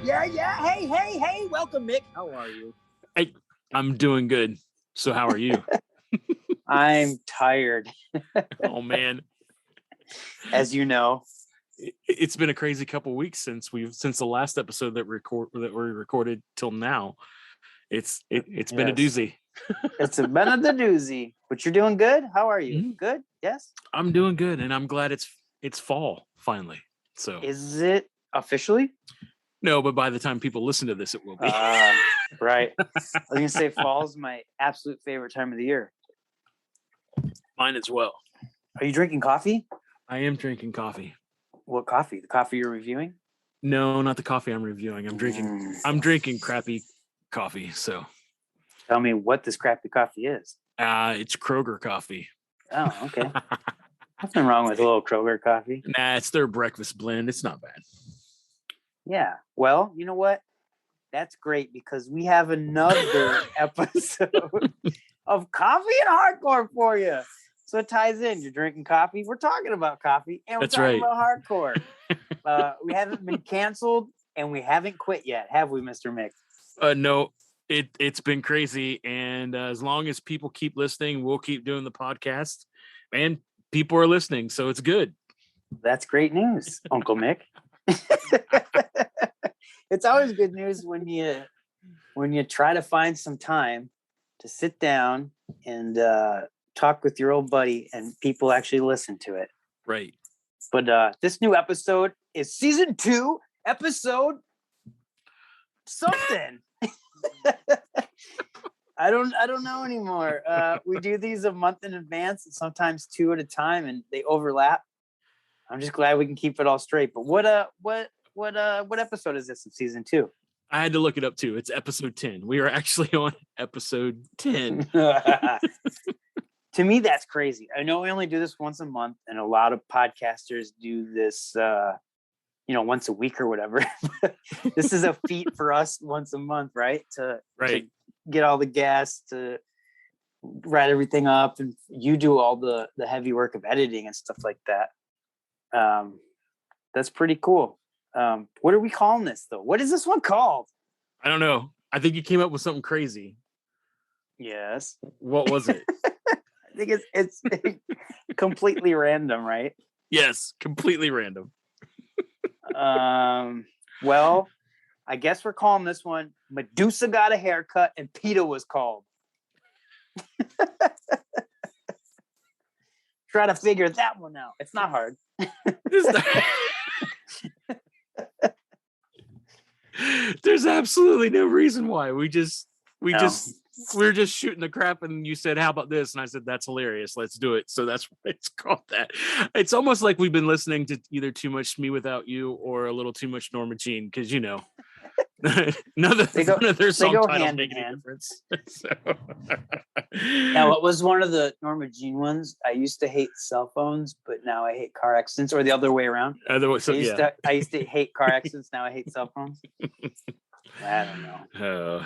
Yeah. Hey. Welcome, Mick. How are you? I'm doing good. So how are you? I'm tired, Oh man, as you know. it's been a crazy couple weeks since the last episode that we recorded till now. It's been a doozy. It's been a doozy, but you're doing good. How are you? Mm-hmm. Good. Yes. I'm doing good, and I'm glad it's fall finally. So is it officially? No, but by the time people listen to this, it will be. Right. I was gonna say fall's my absolute favorite time of the year. Mine as well. Are you drinking coffee? I am drinking coffee. What coffee? The coffee you're reviewing? No, not the coffee I'm reviewing. I'm drinking crappy coffee. So tell me what this crappy coffee is. It's Kroger coffee. Oh, okay. Nothing wrong with a little Kroger coffee. Nah, it's their breakfast blend. It's not bad. Yeah. Well, you know what? That's great because we have another episode of Coffee and Hardcore for you. So it ties in. You're drinking coffee. We're talking about coffee and we're talking about hardcore. We haven't been canceled and we haven't quit yet, have we, Mr. Mick? No, it's been crazy. And as long as people keep listening, we'll keep doing the podcast. And people are listening, so it's good. That's great news, Uncle Mick. It's always good news when you try to find some time to sit down and talk with your old buddy and people actually listen to it. Right. But this new episode is season 2, episode something. I don't know anymore. We do these a month in advance and sometimes 2 at a time and they overlap. I'm just glad we can keep it all straight. But what episode is this of season 2? I had to look it up too. It's episode 10. We are actually on episode 10. To me, that's crazy. I know we only do this once a month, and a lot of podcasters do this, once a week or whatever. This is a feat for us once a month, right? To get all the guests, to write everything up, and you do all the heavy work of editing and stuff like that. That's pretty cool. What are we calling this though? What is this one called? I don't know. I think you came up with something crazy. Yes. What was it? I think it's completely random, right? Yes, completely random. Well, I guess we're calling this one Medusa got a haircut and PETA was called. Try to figure that one out. It's not hard. There's absolutely no reason why. We're just shooting the crap, and you said, how about this? And I said, that's hilarious, let's do it. So that's why it's called that. It's almost like we've been listening to either too much Me Without You or a little too much Norma Jean, because none of their song titles make any difference. So. Now, what was one of the Norma Jean ones? I used to hate cell phones, but now I hate car accidents, or the other way around. I used to hate car accidents. Now I hate cell phones. I don't know.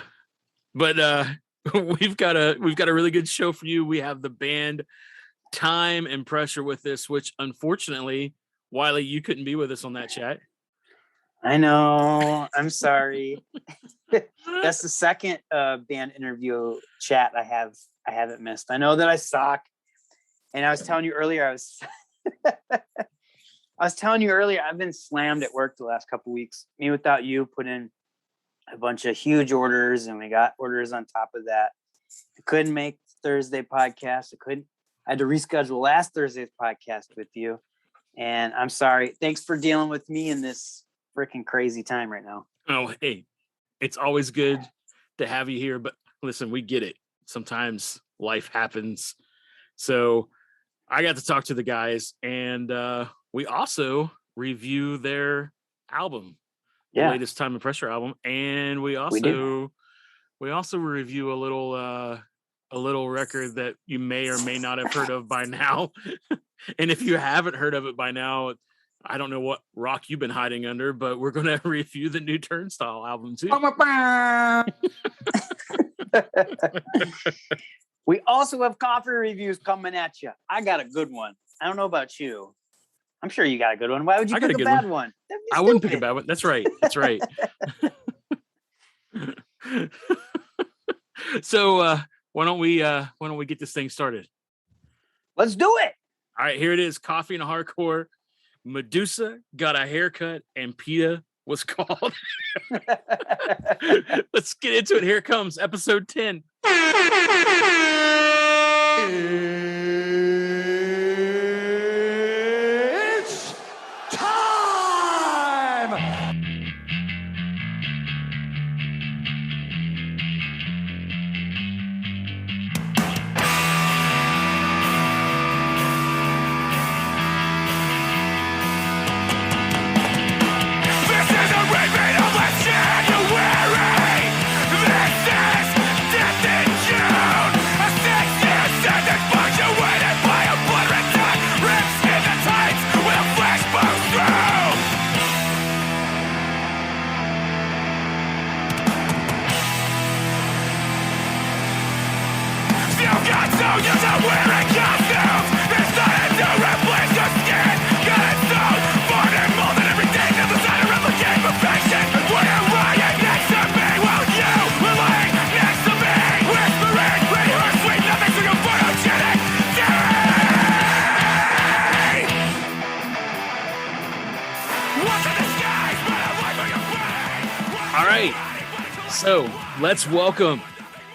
But we've got a really good show for you. We have the band Time and Pressure with this, which unfortunately, Wiley, you couldn't be with us on that chat. I know. I'm sorry. That's the second band interview chat I haven't missed. I know that I suck. And I was telling you earlier, I've been slammed at work the last couple weeks. Me Without You put in a bunch of huge orders, and we got orders on top of that. I couldn't make Thursday podcast. I had to reschedule last Thursday's podcast with you. And I'm sorry. Thanks for dealing with me in this freaking crazy time right now. Oh, hey, it's always good to have you here, but listen, we get it. Sometimes life happens. So I got to talk to the guys, and we also review their album, the latest Time and Pressure album, and we also review a little record that you may or may not have heard of by now. And if you haven't heard of it by now, I don't know what rock you've been hiding under, but we're going to review the new Turnstile album too. We also have coffee reviews coming at you. I got a good one. I don't know about you. I'm sure you got a good one. Why would you I got pick a a good bad one. one? I wouldn't pick a bad one. That's right. That's right. So why don't we get this thing started? Let's do it. All right, here it is. Coffee and Hardcore. Medusa got a haircut, and PETA was called. Let's get into it. Here it comes, episode 10. It's time! This is a repeat of last January! This is death in June! A 6-year sentence punctuated by a blood red dot! Rips in the tights with a flash boom through! Still got so used to wearing costumes! Decided to replace the skin! Got it sold! Born and molded every day! Never tried to replicate perfection! When you're lying next to me! Well, you were lying next to me! Whispering pretty or sweet nothing to your photogenic day! What's in the skies? But I like where you're playing! All right. So let's welcome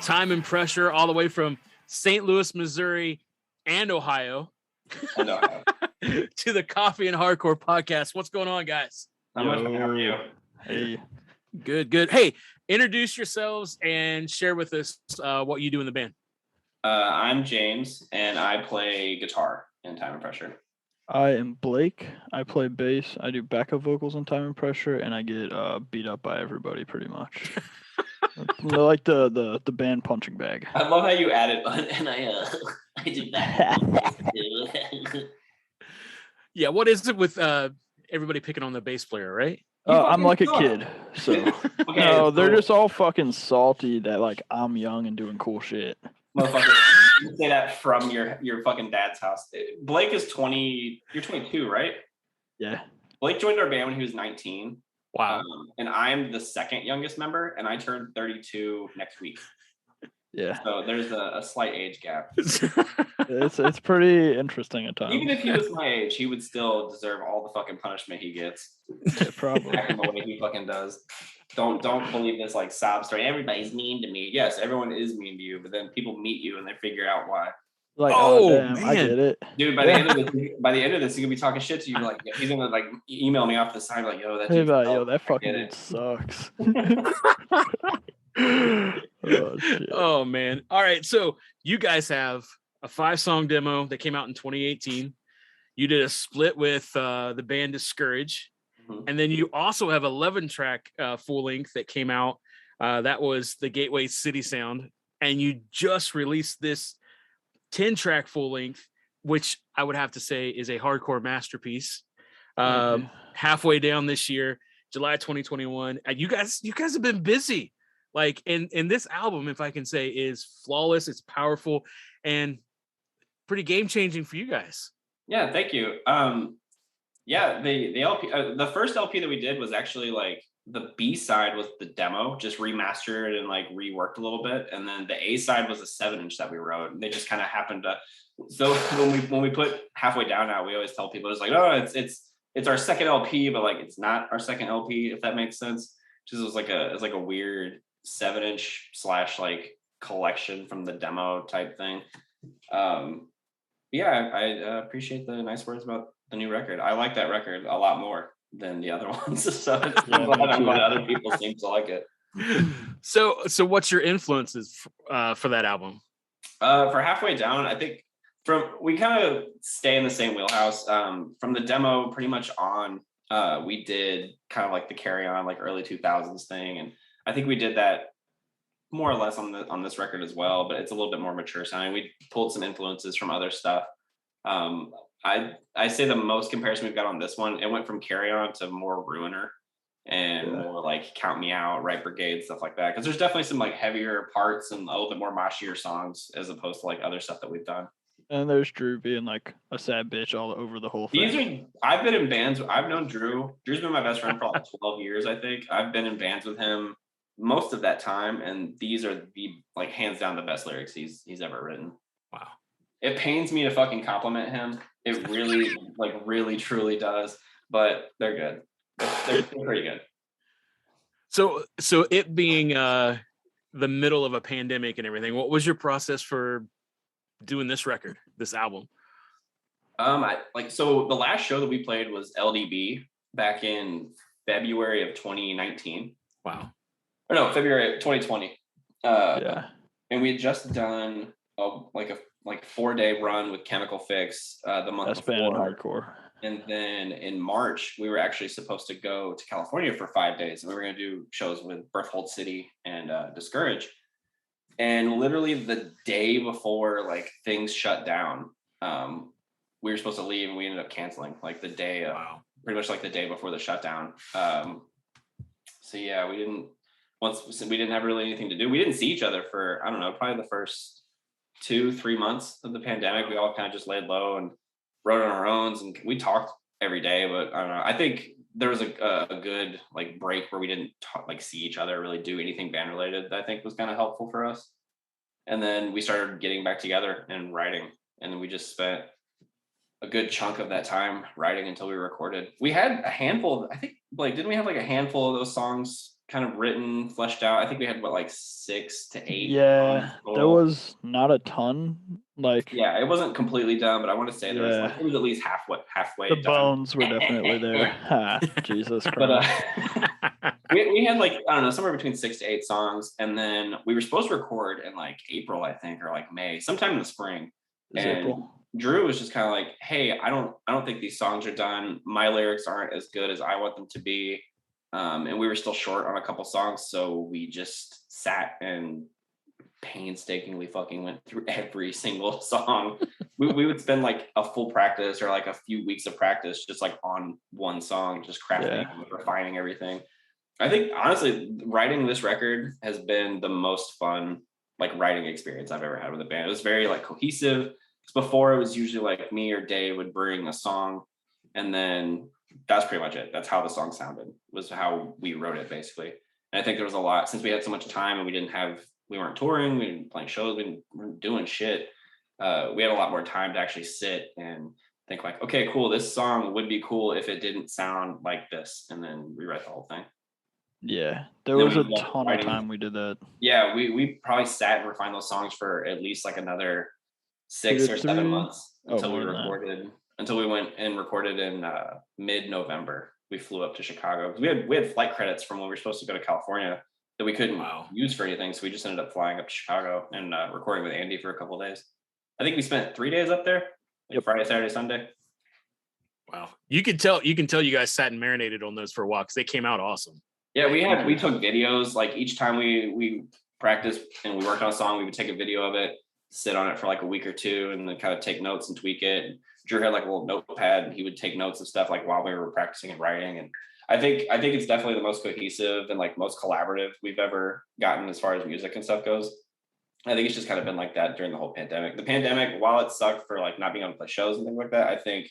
Time and Pressure all the way from St. Louis, Missouri, and Ohio to the Coffee and Hardcore podcast. What's going on, guys? How are you? Hey. Good. Hey, introduce yourselves and share with us what you do in the band. I'm James, and I play guitar in Time and Pressure. I am Blake. I play bass. I do backup vocals on Time and Pressure, and I get beat up by everybody pretty much. They're like the band punching bag. I love how you added, and I did that. Yeah, what is it with everybody picking on the bass player, right? I'm like a suck. kid, so Okay, no, they're so, just all fucking salty that like I'm young and doing cool shit. motherfucker. You say that from your fucking dad's house. Blake is 20. You're 22, right? Yeah. Blake joined our band when he was 19. Wow. And I'm the second youngest member, and I turned 32 next week. Yeah. So there's a slight age gap. It's pretty interesting at times. Even if he was my age, he would still deserve all the fucking punishment he gets. Yeah, probably. Acting the way he fucking does. Don't believe this like sob story. Everybody's mean to me. Yes, everyone is mean to you, but then people meet you and they figure out why. Like, Oh, damn, I man. get it. Dude, by the end of this, he's gonna be talking shit to you. Like, he's gonna like email me off the side, like, yo, that Hey, dude's yo, dope. that I fucking get dude it. sucks. Oh, shit. Oh man. All right. So you guys have a 5-song demo that came out in 2018. You did a split with the band Discourage. Mhm. And then you also have 11-track full length that came out. That was the Gateway City Sound. And you just released this 10-track full length, which I would have to say is a hardcore masterpiece. Thank you. Halfway down this year, July 2021. You guys have been busy. Like, and this album, if I can say, is flawless. It's powerful and pretty game changing for you guys. Yeah, thank you. Yeah, the LP, the first LP that we did was actually like the B side was the demo, just remastered and like reworked a little bit, and then the A side was a 7-inch that we wrote. And they just kind of happened to. So when we put Halfway Down out, we always tell people it's like, oh, it's our second LP, but like it's not our second LP, if that makes sense. Just was like a weird 7-inch / like collection from the demo type thing. Yeah, I appreciate the nice words about the new record. I like that record a lot more than the other ones. So I'm glad other people seem to like it. So what's your influences for that album? For Halfway Down, I think we kind of stay in the same wheelhouse. From the demo pretty much on, we did kind of like the Carry On, like early 2000s thing. And I think we did that more or less on this record as well, but it's a little bit more mature sounding. We pulled some influences from other stuff. I say the most comparison we've got on this one, it went from Carry On to more Ruiner and more like Count Me Out, Right Brigade, stuff like that. Because there's definitely some like heavier parts and a little bit more moshier songs as opposed to like other stuff that we've done. And there's Drew being like a sad bitch all over the whole thing. I've been in bands. I've known Drew. Drew's been my best friend for like 12 years, I think. I've been in bands with him most of that time, and these are the like hands down the best lyrics he's ever written. Wow. It pains me to fucking compliment him. It really really truly does, but they're good. They're pretty good. So it being the middle of a pandemic and everything, what was your process for doing this record, this album? So the last show that we played was LDB back in February of 2019. Wow. Or no, February of 2020. Yeah. And we had just done a 4-day run with Chemical Fix the month That's before. been hardcore. And then in March, we were actually supposed to go to California for 5 days. And we were going to do shows with Berthold City and Discourage. And literally the day before like things shut down, we were supposed to leave and we ended up canceling like the day of, pretty much like the day before the shutdown. So yeah, we didn't have really anything to do. We didn't see each other for, I don't know, probably the first 2-3 months of the pandemic. We all kind of just laid low and wrote on our own, and we talked every day, but I don't know. I think there was a good like break where we didn't see each other, really do anything band related, that I think was kind of helpful for us. And then we started getting back together and writing, and then we just spent a good chunk of that time writing until we recorded. We had a handful of, I think, didn't we have like a handful of those songs kind of written, fleshed out? I think we had 6 to 8. Yeah, there was not a ton. Yeah, it wasn't completely done, but I want to say there was it was at least halfway. The done. bones were definitely there. Jesus Christ. But we had I don't know, somewhere between 6 to 8 songs, and then we were supposed to record in April, I think, or May, sometime in the spring. April. Drew was just kind of like, hey, I don't think these songs are done. My lyrics aren't as good as I want them to be. And we were still short on a couple songs, so we just sat and painstakingly fucking went through every single song. we would spend a full practice or a few weeks of practice just on one song, just crafting and refining everything. I think honestly, writing this record has been the most fun writing experience I've ever had with a band. It was very cohesive. Before, it was usually me or Dave would bring a song, and then that's pretty much it. That's how the song sounded, was how we wrote it, basically. And I think there was a lot, since we had so much time and we weren't touring, we weren't playing shows, we weren't doing shit. We had a lot more time to actually sit and think okay, cool, this song would be cool if it didn't sound like this, and then rewrite the whole thing. Yeah, there was a ton of time we did that. Yeah, we probably sat and refined those songs for at least another 6 or 7 months until we went and recorded in mid-November. We flew up to Chicago. We had flight credits from when we were supposed to go to California that we couldn't use for anything, so we just ended up flying up to Chicago and recording with Andy for a couple of days. I think we spent 3 days up there, Friday, Saturday, Sunday. Wow, you can tell you guys sat and marinated on those for a while because they came out awesome. Yeah, we took videos. Each time we practiced and we worked on a song, we would take a video of it, sit on it for a week or two, and then kind of take notes and tweak it. And Drew had a little notepad, and he would take notes of stuff while we were practicing and writing. And I think it's definitely the most cohesive and most collaborative we've ever gotten as far as music and stuff goes. I think it's just kind of been like that during the whole pandemic. The pandemic, while it sucked for not being able to play shows and things like that, I think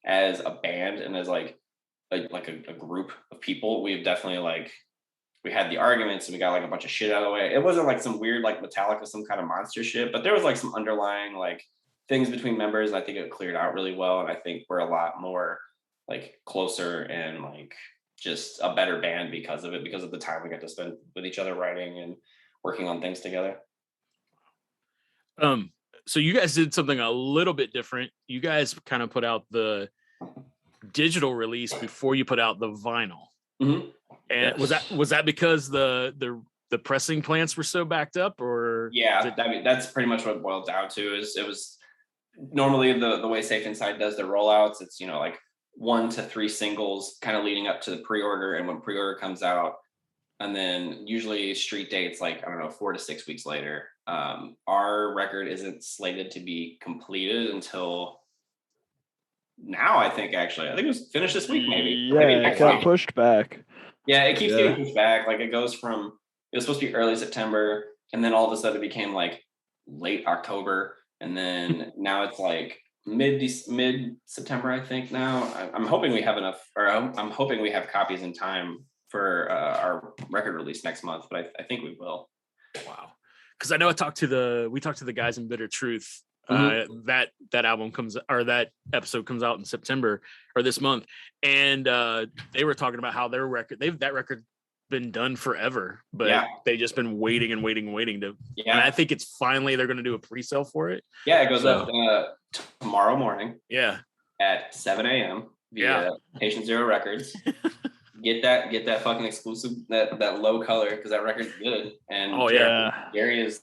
as a band and as a group of people, we've definitely we had the arguments and we got a bunch of shit out of the way. It wasn't some weird Metallica, some kind of monster shit, but there was some underlying things between members. And I think it cleared out really well. And I think we're a lot more closer and just a better band because of it, because of the time we got to spend with each other writing and working on things together. So you guys did something a little bit different. You guys kind of put out the digital release before you put out the vinyl. Mm-hmm. And was that because the pressing plants were so backed up, or that's pretty much what it boiled down to. It was normally the way Safe Inside does their rollouts. It's 1 to 3 singles kind of leading up to the pre-order, and when pre-order comes out, and then usually street dates 4 to 6 weeks later. Our record isn't slated to be completed until now. I think it was finished this week, maybe. Yeah, it got pushed back. Yeah, it keeps getting pushed back. It goes from, it was supposed to be early September, and then all of a sudden it became late October, and then now it's like mid September, I think. Now I'm hoping we have enough, or I'm hoping we have copies in time for our record release next month, but I think we will. Wow. Because I know we talked to the guys in Bitter Truth. That album that episode comes out in September or this month, and they were talking about how their record, that record been done forever, but they just been waiting to. And I think it's finally they're going to do a pre-sale for it. Yeah, it goes up tomorrow morning. Yeah, at 7 a.m. via Patient Zero Records. Get that fucking exclusive, that low color, because that record's good. And Gary is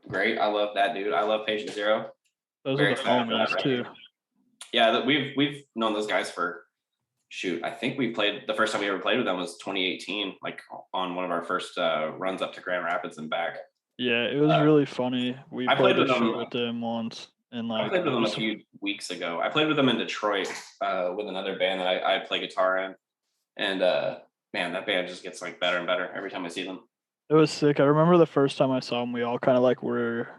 great. I love that dude. I love Patient Zero. Those are the homies too. Yeah, we've known those guys for I think the first time we ever played with them was 2018, like on one of our first runs up to Grand Rapids and back. Yeah, it was really funny. I played with them once, and like I played with them a few weeks ago. I played with them in Detroit with another band that I play guitar in, and man, that band just gets like better and better every time I see them. It was sick. I remember the first time I saw them, we all kind of like were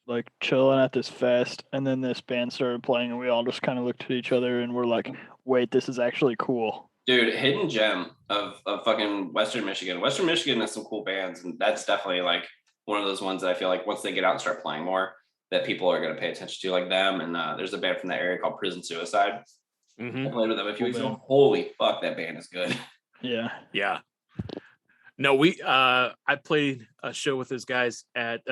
like chilling at this fest, and then this band started playing, and we all just kind of looked at each other and we're like, wait, this is actually cool. Dude, hidden gem of fucking Western Michigan. Western Michigan has some cool bands, and that's definitely like one of those ones that I feel like once they get out and start playing more, that people are going to pay attention to, like them. And there's a band from that area called Prison Suicide. I played with them a few weeks ago. Holy fuck, that band is good. Yeah. No, I played a show with those guys at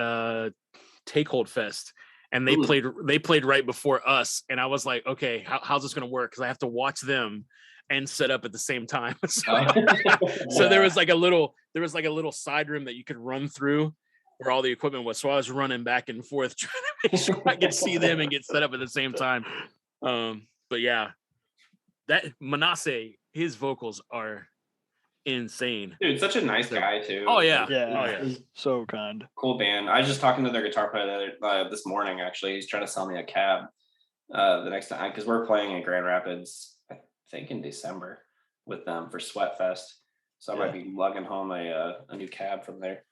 Takehold Fest, and they played right before us, and I was like, okay, how's this gonna work? Because I have to watch them and set up at the same time. So there was like a little side room that you could run through where all the equipment was. So I was running back and forth trying to make sure I could see them and get set up at the same time. But yeah, that Manasseh, his vocals are insane. Dude, such a nice guy too. Oh yeah. So kind. Cool band. I was just talking to their guitar player this morning. Actually, he's trying to sell me a cab the next time, because we're playing in Grand Rapids, I think in December with them for Sweat Fest. So I might be lugging home a new cab from there.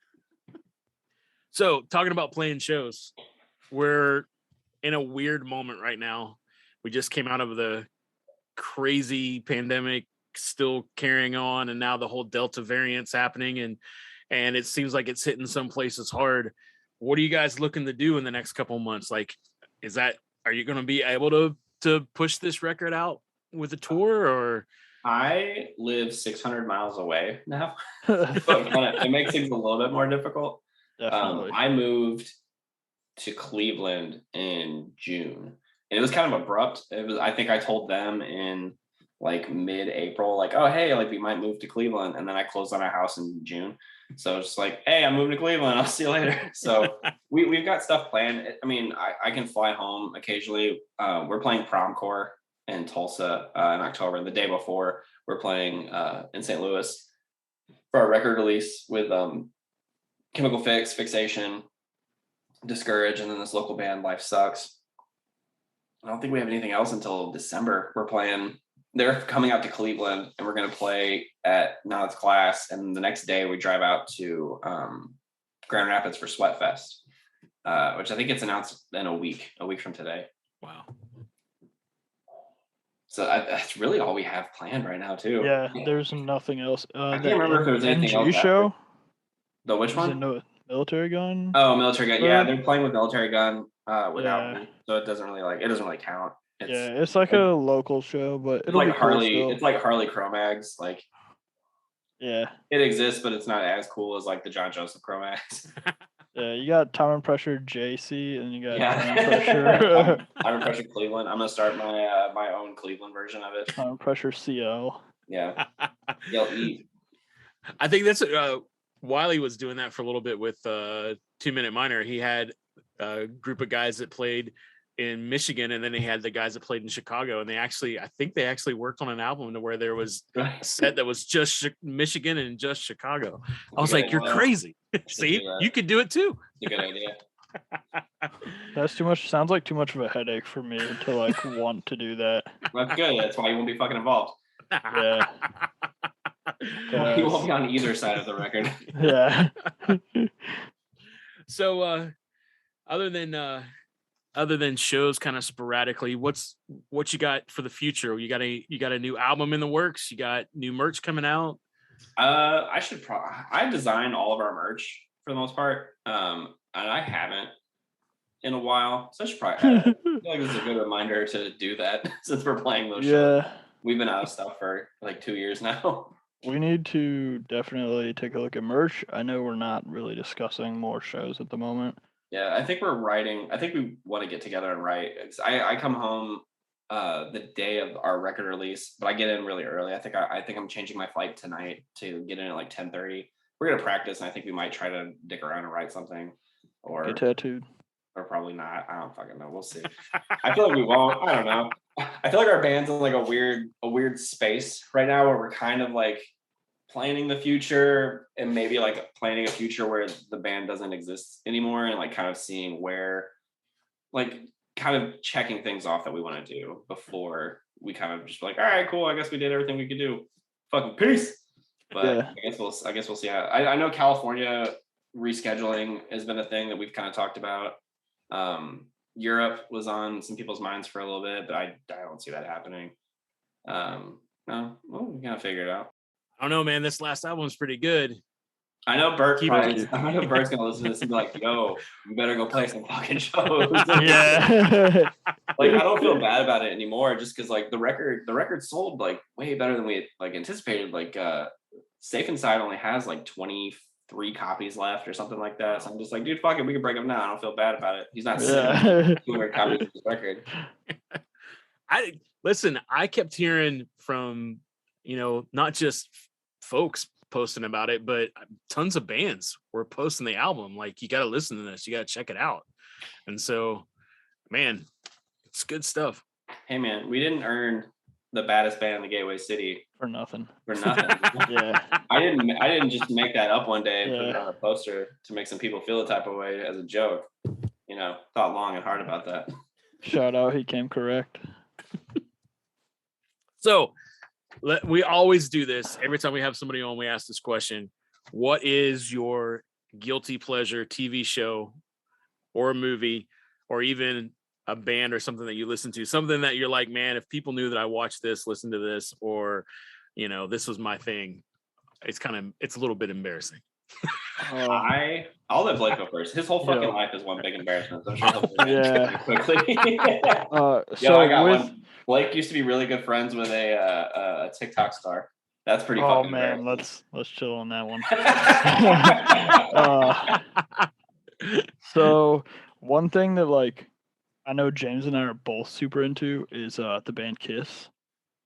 So talking about playing shows, we're in a weird moment right now. We just came out of the crazy pandemic, still carrying on, and now the whole Delta variant's happening, and it seems like it's hitting some places hard. What are you guys looking to do in the next couple of months? Like, are you going to be able to push this record out with a tour? Or I live 600 miles away now, so it makes things a little bit more difficult. Definitely. I moved to Cleveland in June, and it was kind of abrupt. I think I told them in like mid-April, like, oh, hey, like we might move to Cleveland. And then I closed on a house in June. So it's just like, hey, I'm moving to Cleveland. I'll see you later. So we've got stuff planned. I mean, I can fly home occasionally. We're playing Promcore in Tulsa in October. The day before, we're playing in St. Louis for our record release with Chemical Fix, Fixation, Discourage, and then this local band, Life Sucks. I don't think we have anything else until December. They're coming out to Cleveland, and we're going to play at Nod's Class. And the next day we drive out to Grand Rapids for Sweat Fest, which I think it's announced in a week from today. Wow. So that's really all we have planned right now too. Yeah, there's nothing else. I can't remember if there was anything else. Show? The which one? Military Gun? Oh, Military Gun. Yeah, they're playing with Military Gun without me. So it doesn't really count. It's like a local show, but it'll like be cool Harley. still. It's like Harley Chromags. Like, yeah, it exists, but it's not as cool as like the John Joseph Chromags. Yeah, you got Time and Pressure JC, and you got Time and Pressure. Time and Pressure Cleveland. I'm gonna start my own Cleveland version of it. Time and Pressure CL. Yeah. CLE. I think that's Wiley was doing that for a little bit with 2 Minute Minor. He had a group of guys that played in Michigan, and then he had the guys that played in Chicago, and I think they actually worked on an album to where there was a set that was just Michigan and just Chicago. I was like, you're crazy. See, you could do it too. It's a good idea. That's too much. Sounds like too much of a headache for me to like want to do that. That's good. That's why you won't be fucking involved. Yeah. You won't be on either side of the record. Yeah. So other than other than shows kind of sporadically, what you got for the future? You got a new album in the works? You got new merch coming out? I design all of our merch for the most part. And I haven't in a while. So I should probably I feel like this is a good reminder to do that since we're playing those shows. We've been out of stuff for like 2 years now. We need to definitely take a look at merch. I know we're not really discussing more shows at the moment. Yeah, I think we're writing. I think we want to get together and write. I come home the day of our record release, but I get in really early. I think I'm changing my flight tonight to get in at like 10:30. We're gonna practice, and I think we might try to dick around and write something, or get tattooed, or probably not. I don't fucking know. We'll see. I feel like we won't. I don't know. I feel like our band's in like a weird space right now where we're kind of like planning the future and maybe like planning a future where the band doesn't exist anymore, and like kind of seeing where, like, kind of checking things off that we want to do before we kind of just like, all right, cool, I guess we did everything we could do. Fucking peace. But yeah. I guess we'll see how. I know California rescheduling has been a thing that we've kind of talked about. Europe was on some people's minds for a little bit, but I don't see that happening. No, well, we gotta figure it out. I don't know, man. This last album's pretty good. I know Bert's gonna listen to this and be like, "Yo, you better go play some fucking shows." Yeah. Like, I don't feel bad about it anymore, just because like the record sold like way better than we like anticipated. Like, Safe Inside only has like 23 copies left or something like that. So I'm just like, dude, fuck it, we can break up now. I don't feel bad about it. He's not selling 200 copies of this record. I kept hearing from, not just folks posting about it, but tons of bands were posting the album. Like, you got to listen to this. You got to check it out. And so, man, it's good stuff. Hey, man, we didn't earn the baddest band in the Gateway City for nothing. Yeah. I didn't just make that up one day and put it on a poster to make some people feel the type of way as a joke. Thought long and hard about that. Shout out, he came correct. So we always do this. Every time we have somebody on, we ask this question: what is your guilty pleasure TV show or a movie or even a band or something that you listen to, something that you're like, man, if people knew that I watched this, listen to this, or, this was my thing, it's a little bit embarrassing. I'll let Blake go first. His whole fucking life is one big embarrassment. So I'm sure he'll quickly. I got one. Blake used to be really good friends with a TikTok star. That's pretty fucking man, let's chill on that one. So one thing that like I know James and I are both super into is the band Kiss.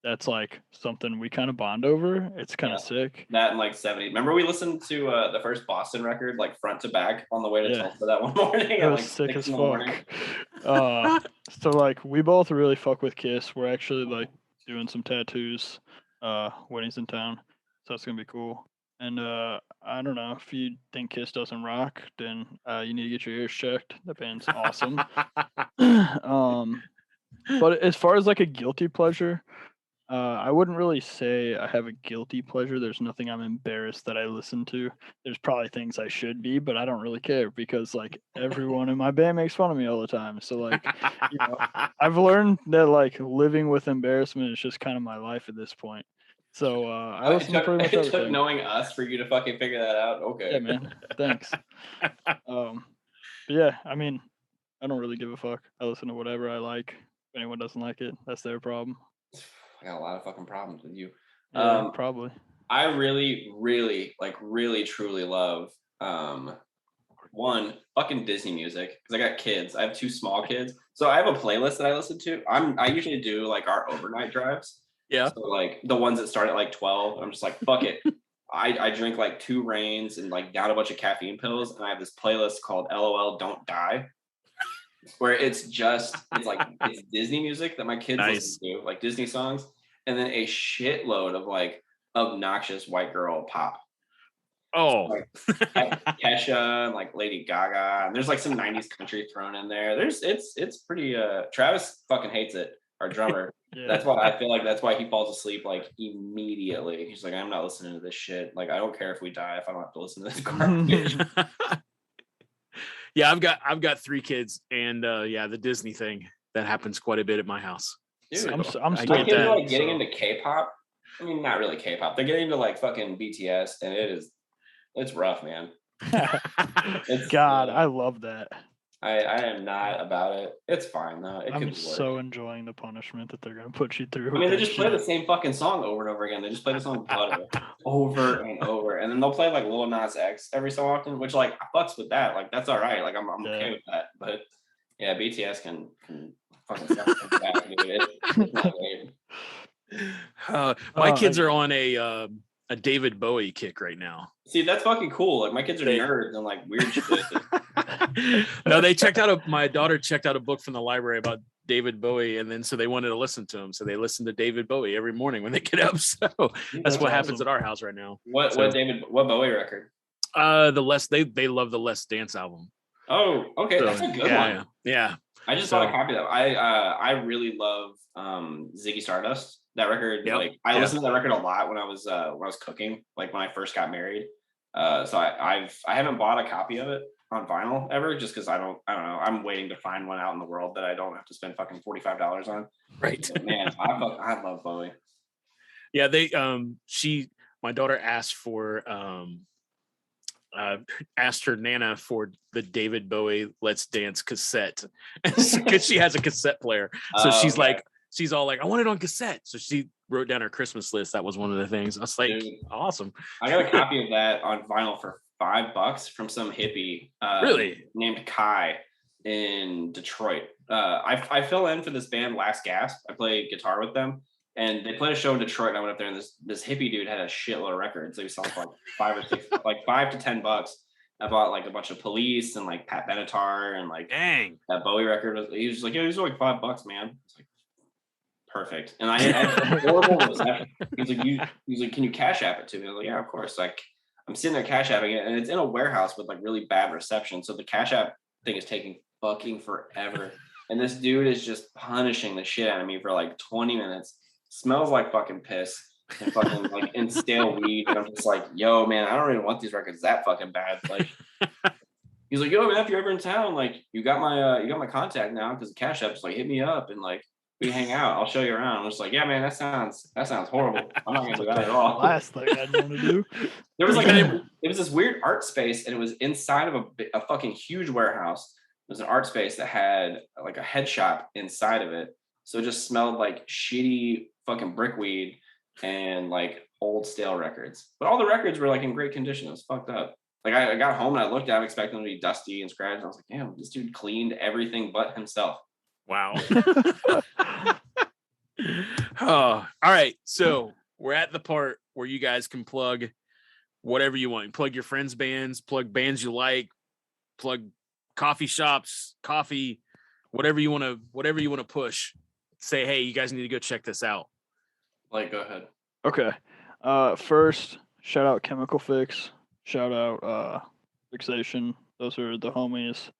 That's like something we kind of bond over. It's kind of sick. That in like 70. Remember we listened to the first Boston record like front to back on the way to Tulsa that one morning. It was sick as fuck. So like we both really fuck with Kiss. We're actually like doing some tattoos when he's in town. So that's gonna be cool. And I don't know, if you think Kiss doesn't rock, then you need to get your ears checked. The band's awesome. But as far as like a guilty pleasure, I wouldn't really say I have a guilty pleasure. There's nothing I'm embarrassed that I listen to. There's probably things I should be, but I don't really care because like everyone in my band makes fun of me all the time. So like, I've learned that like living with embarrassment is just kind of my life at this point. So I listen to pretty much everything. It took knowing us for you to fucking figure that out. Okay. Yeah, man. Thanks. But yeah, I mean, I don't really give a fuck. I listen to whatever I like. If anyone doesn't like it, that's their problem. I got a lot of fucking problems with you. Yeah, probably. I really, really, truly love one, fucking Disney music, because I got kids. I have 2 small kids, so I have a playlist that I listen to. I usually do like our overnight drives. Yeah. So like the ones that start at like 12, I'm just like, fuck it. I drink like 2 Reigns and like down a bunch of caffeine pills, and I have this playlist called LOL Don't Die, where it's Disney music that my kids listen to, like Disney songs, and then a shitload of like obnoxious white girl pop. Oh, like Kesha and like Lady Gaga, and there's like some 90s country thrown in there. It's pretty Travis fucking hates it, our drummer. Yeah. That's why I feel like that's why he falls asleep like immediately. He's like, I'm not listening to this shit. Like, I don't care if we die if I don't have to listen to this garbage. Yeah, I've got 3 kids, and yeah, the Disney thing that happens quite a bit at my house. Dude, I'm I still my get kids that, are like getting so- into K-pop. I mean, not really K-pop. They're getting into like fucking BTS, and it's rough, man. It's God, I love that. I am not about it. It's fine though. It I'm could so work. enjoying the punishment that they're gonna put you through. I mean, they with that just play the shit. same fucking song over and over again. They just play the song Butter over and over, and then they'll play like Lil Nas X every so often, which like I fucks with that. Like that's all right. Like I'm okay with that. But yeah, BTS can fucking suck back, dude. It's not great. My kids are on a David Bowie kick right now. See, that's fucking cool. Like my kids are nerds and like weird shit. No, my daughter checked out a book from the library about David Bowie, and then so they wanted to listen to him. So they listen to David Bowie every morning when they get up. So that's what happens at our house right now. What Bowie record? They love the Let's Dance album. Oh, okay. So, That's a good one. Yeah. I just bought a copy of that. I really love Ziggy Stardust. That record, like I listened to that record a lot when I was cooking, like when I first got married. So I haven't bought a copy of it on vinyl ever, just because I don't know. I'm waiting to find one out in the world that I don't have to spend fucking $45 on. Right. But man, I love Bowie. Yeah, my daughter asked her Nana for the David Bowie Let's Dance cassette because she has a cassette player. So she's all like, I want it on cassette. So she wrote down her Christmas list. That was one of the things. I was like, dude, awesome. I got a copy of that on vinyl for $5 from some hippie really named Kai in Detroit. I fill in for this band Last Gasp. I play guitar with them. And they played a show in Detroit, and I went up there, and this hippie dude had a shitload of records. So he sold for like $5 to $10. I bought like a bunch of Police and like Pat Benatar and like dang that Bowie record. He was just like, yeah, these are like $5, man. It's like perfect. And I had horrible reception. He's like, can you Cash App it to me? I was like, yeah, of course. Like I'm sitting there Cash Apping it, and it's in a warehouse with like really bad reception. So the Cash App thing is taking fucking forever. And this dude is just punishing the shit out of me for like 20 minutes. Smells like fucking piss and fucking like in stale weed. And I'm just like, yo, man, I don't really want these records that fucking bad. Like, he's like, yo, man, if you're ever in town, like, you got my contact now because the Cash App's like, hit me up and like we hang out. I'll show you around. I'm just like, yeah, man, that sounds horrible. I'm not gonna do that at all. Last thing I'd want to do. There was like it was this weird art space, and it was inside of a fucking huge warehouse. It was an art space that had like a head shop inside of it. So it just smelled like shitty fucking brickweed and like old stale records. But all the records were like in great condition. It was fucked up. Like I got home and I looked at them expecting them to be dusty and scratched. I was like, damn, this dude cleaned everything but himself. Wow. Oh, all right. So we're at the part where you guys can plug whatever you want. Plug your friends' bands, plug bands you like, plug coffee shops, coffee, whatever you want to push. Say, hey, you guys need to go check this out. Like, go ahead. Okay. First, shout out Chemical Fix. Shout out Fixation. Those are the homies.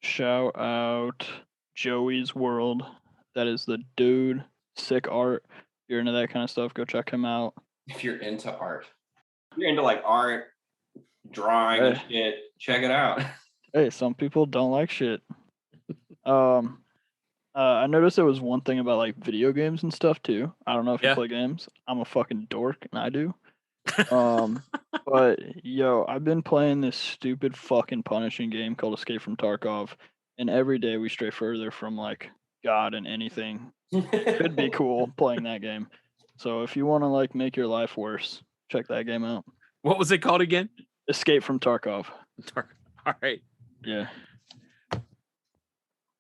Shout out Joey's World. That is the dude. Sick art. If you're into that kind of stuff, go check him out. If you're into art, if you're into like art, drawing and shit, check it out. Hey, some people don't like shit. I noticed there was one thing about like video games and stuff too. I don't know if you play games. I'm a fucking dork and I do. But yo, I've been playing this stupid fucking punishing game called Escape from Tarkov, and every day we stray further from like God and anything. Could be cool playing that game. So if you want to like make your life worse, check that game out. What was it called again? Escape from Tarkov. All right. Yeah.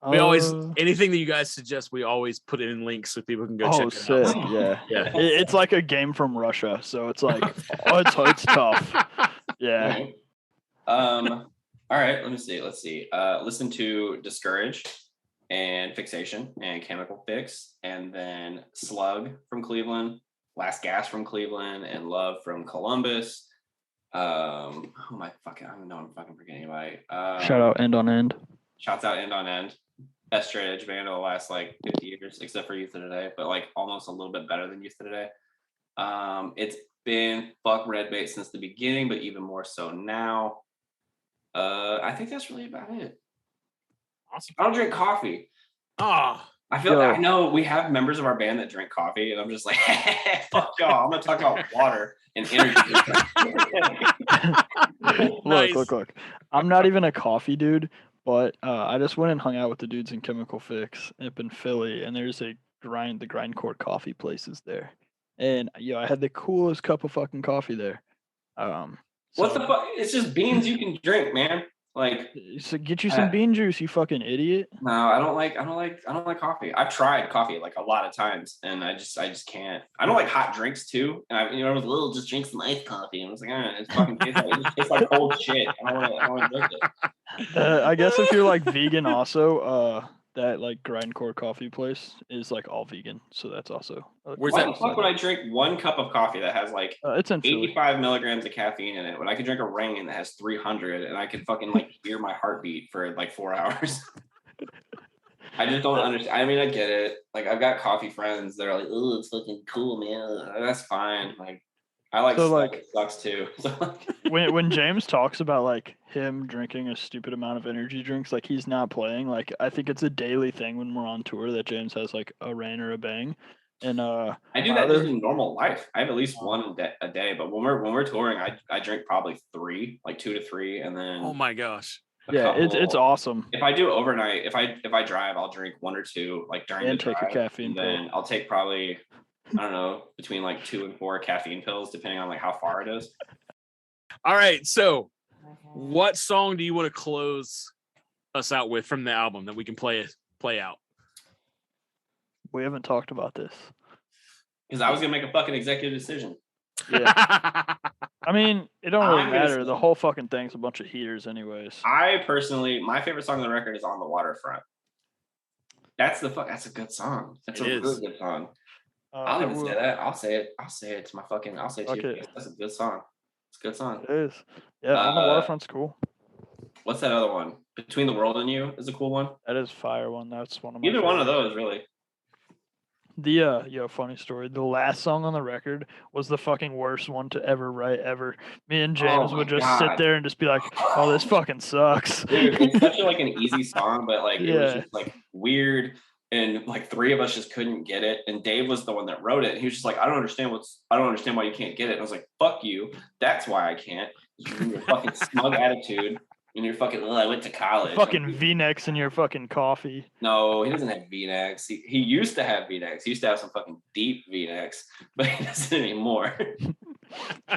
We always anything that you guys suggest, we always put it in links so people can go check it out. Yeah. It's like a game from Russia, so it's like it's tough. Yeah. All right. Let me see. Let's see. Listen to Discourage and Fixation and Chemical Fix, and then Slug from Cleveland, Last Gas from Cleveland, and Love from Columbus. I don't know. I'm fucking forgetting anybody. Shout out End on End. Shouts out End on End. Best straight edge band of the last like 50 years, except for Youth of Today, but like almost a little bit better than Youth of Today. It's been fuck Red Bait since the beginning, but even more so now. I think that's really about it. Awesome. I don't drink coffee. Oh, I know we have members of our band that drink coffee, and I'm just like, fuck y'all. I'm gonna talk about water and energy. Nice. Look. I'm not even a coffee dude, but I just went and hung out with the dudes in Chemical Fix up in Philly, and there's the grindcore coffee places there. And I had the coolest cup of fucking coffee there. What the so- fuck? It's just beans you can drink, man. Like, So get you some bean juice, you fucking idiot. no, I don't like coffee. I've tried coffee like a lot of times, and I just can't. I don't like hot drinks too. And I was just drink some iced coffee, and I was like, it's fucking it just tastes like cold shit. I don't want to drink it. I guess if you're like vegan, also, that like grindcore coffee place is like all vegan, so that's also. Where's Why that? the fuck would I drink one cup of coffee that has like It's in Philly. 85 milligrams of caffeine in it when I could drink a Reign that has 300 and I could fucking like hear my heartbeat for like 4 hours? I just don't understand. I mean, I get it. Like, I've got coffee friends that are like, "Oh, it's fucking cool, man." That's fine. Like, I like So, stuff like- that sucks too. So, like, when James talks about like him drinking a stupid amount of energy drinks, like he's not playing. Like I think it's a daily thing when we're on tour that James has like a rain or a bang, and I do my that other- just in normal life. I have at least one a day, but when we're touring, I drink probably 3, like 2 to 3, and then Oh my gosh. a yeah, it's couple- awesome. If I do overnight, if I drive, I'll drink 1 or 2 like during And the take a drive, caffeine and pill. then I'll take probably, I don't know, between like 2 and 4 caffeine pills, depending on like how far it is. All right. So, what song do you want to close us out with from the album that we can play out? We haven't talked about this. Because I was gonna make a fucking executive decision. Yeah, I mean, it don't really I'm gonna matter. The say- whole fucking thing's a bunch of heaters, anyways. I personally, my favorite song on the record is "On the Waterfront." That's a good song. That's It a is. really good song. I'll I even will- say that. I'll say it to my fucking. I'll say it to Fuck you. it. That's a good song. It's a good song. It is. Yeah, on the Uh, waterfront's cool. What's that other one? "Between the World and You" is a cool one. That is fire one. That's one of my. Either one of favorites. those, really. The funny story. The last song on the record was the fucking worst one to ever write ever. Me and James my would just God. sit there and just be like, "Oh, this fucking sucks." Dude, it's such a, like an easy song, but like it was Yeah. just like weird, and like 3 of us just couldn't get it. And Dave was the one that wrote it. And he was just like, I don't understand why you can't get it. And I was like, fuck you. That's why I can't. Your fucking smug attitude and your fucking. I went to college. Fucking Like, V-necks in your fucking coffee. no, he doesn't have V-necks. He used to have V-necks. He used to have some fucking deep V-necks, but he doesn't anymore.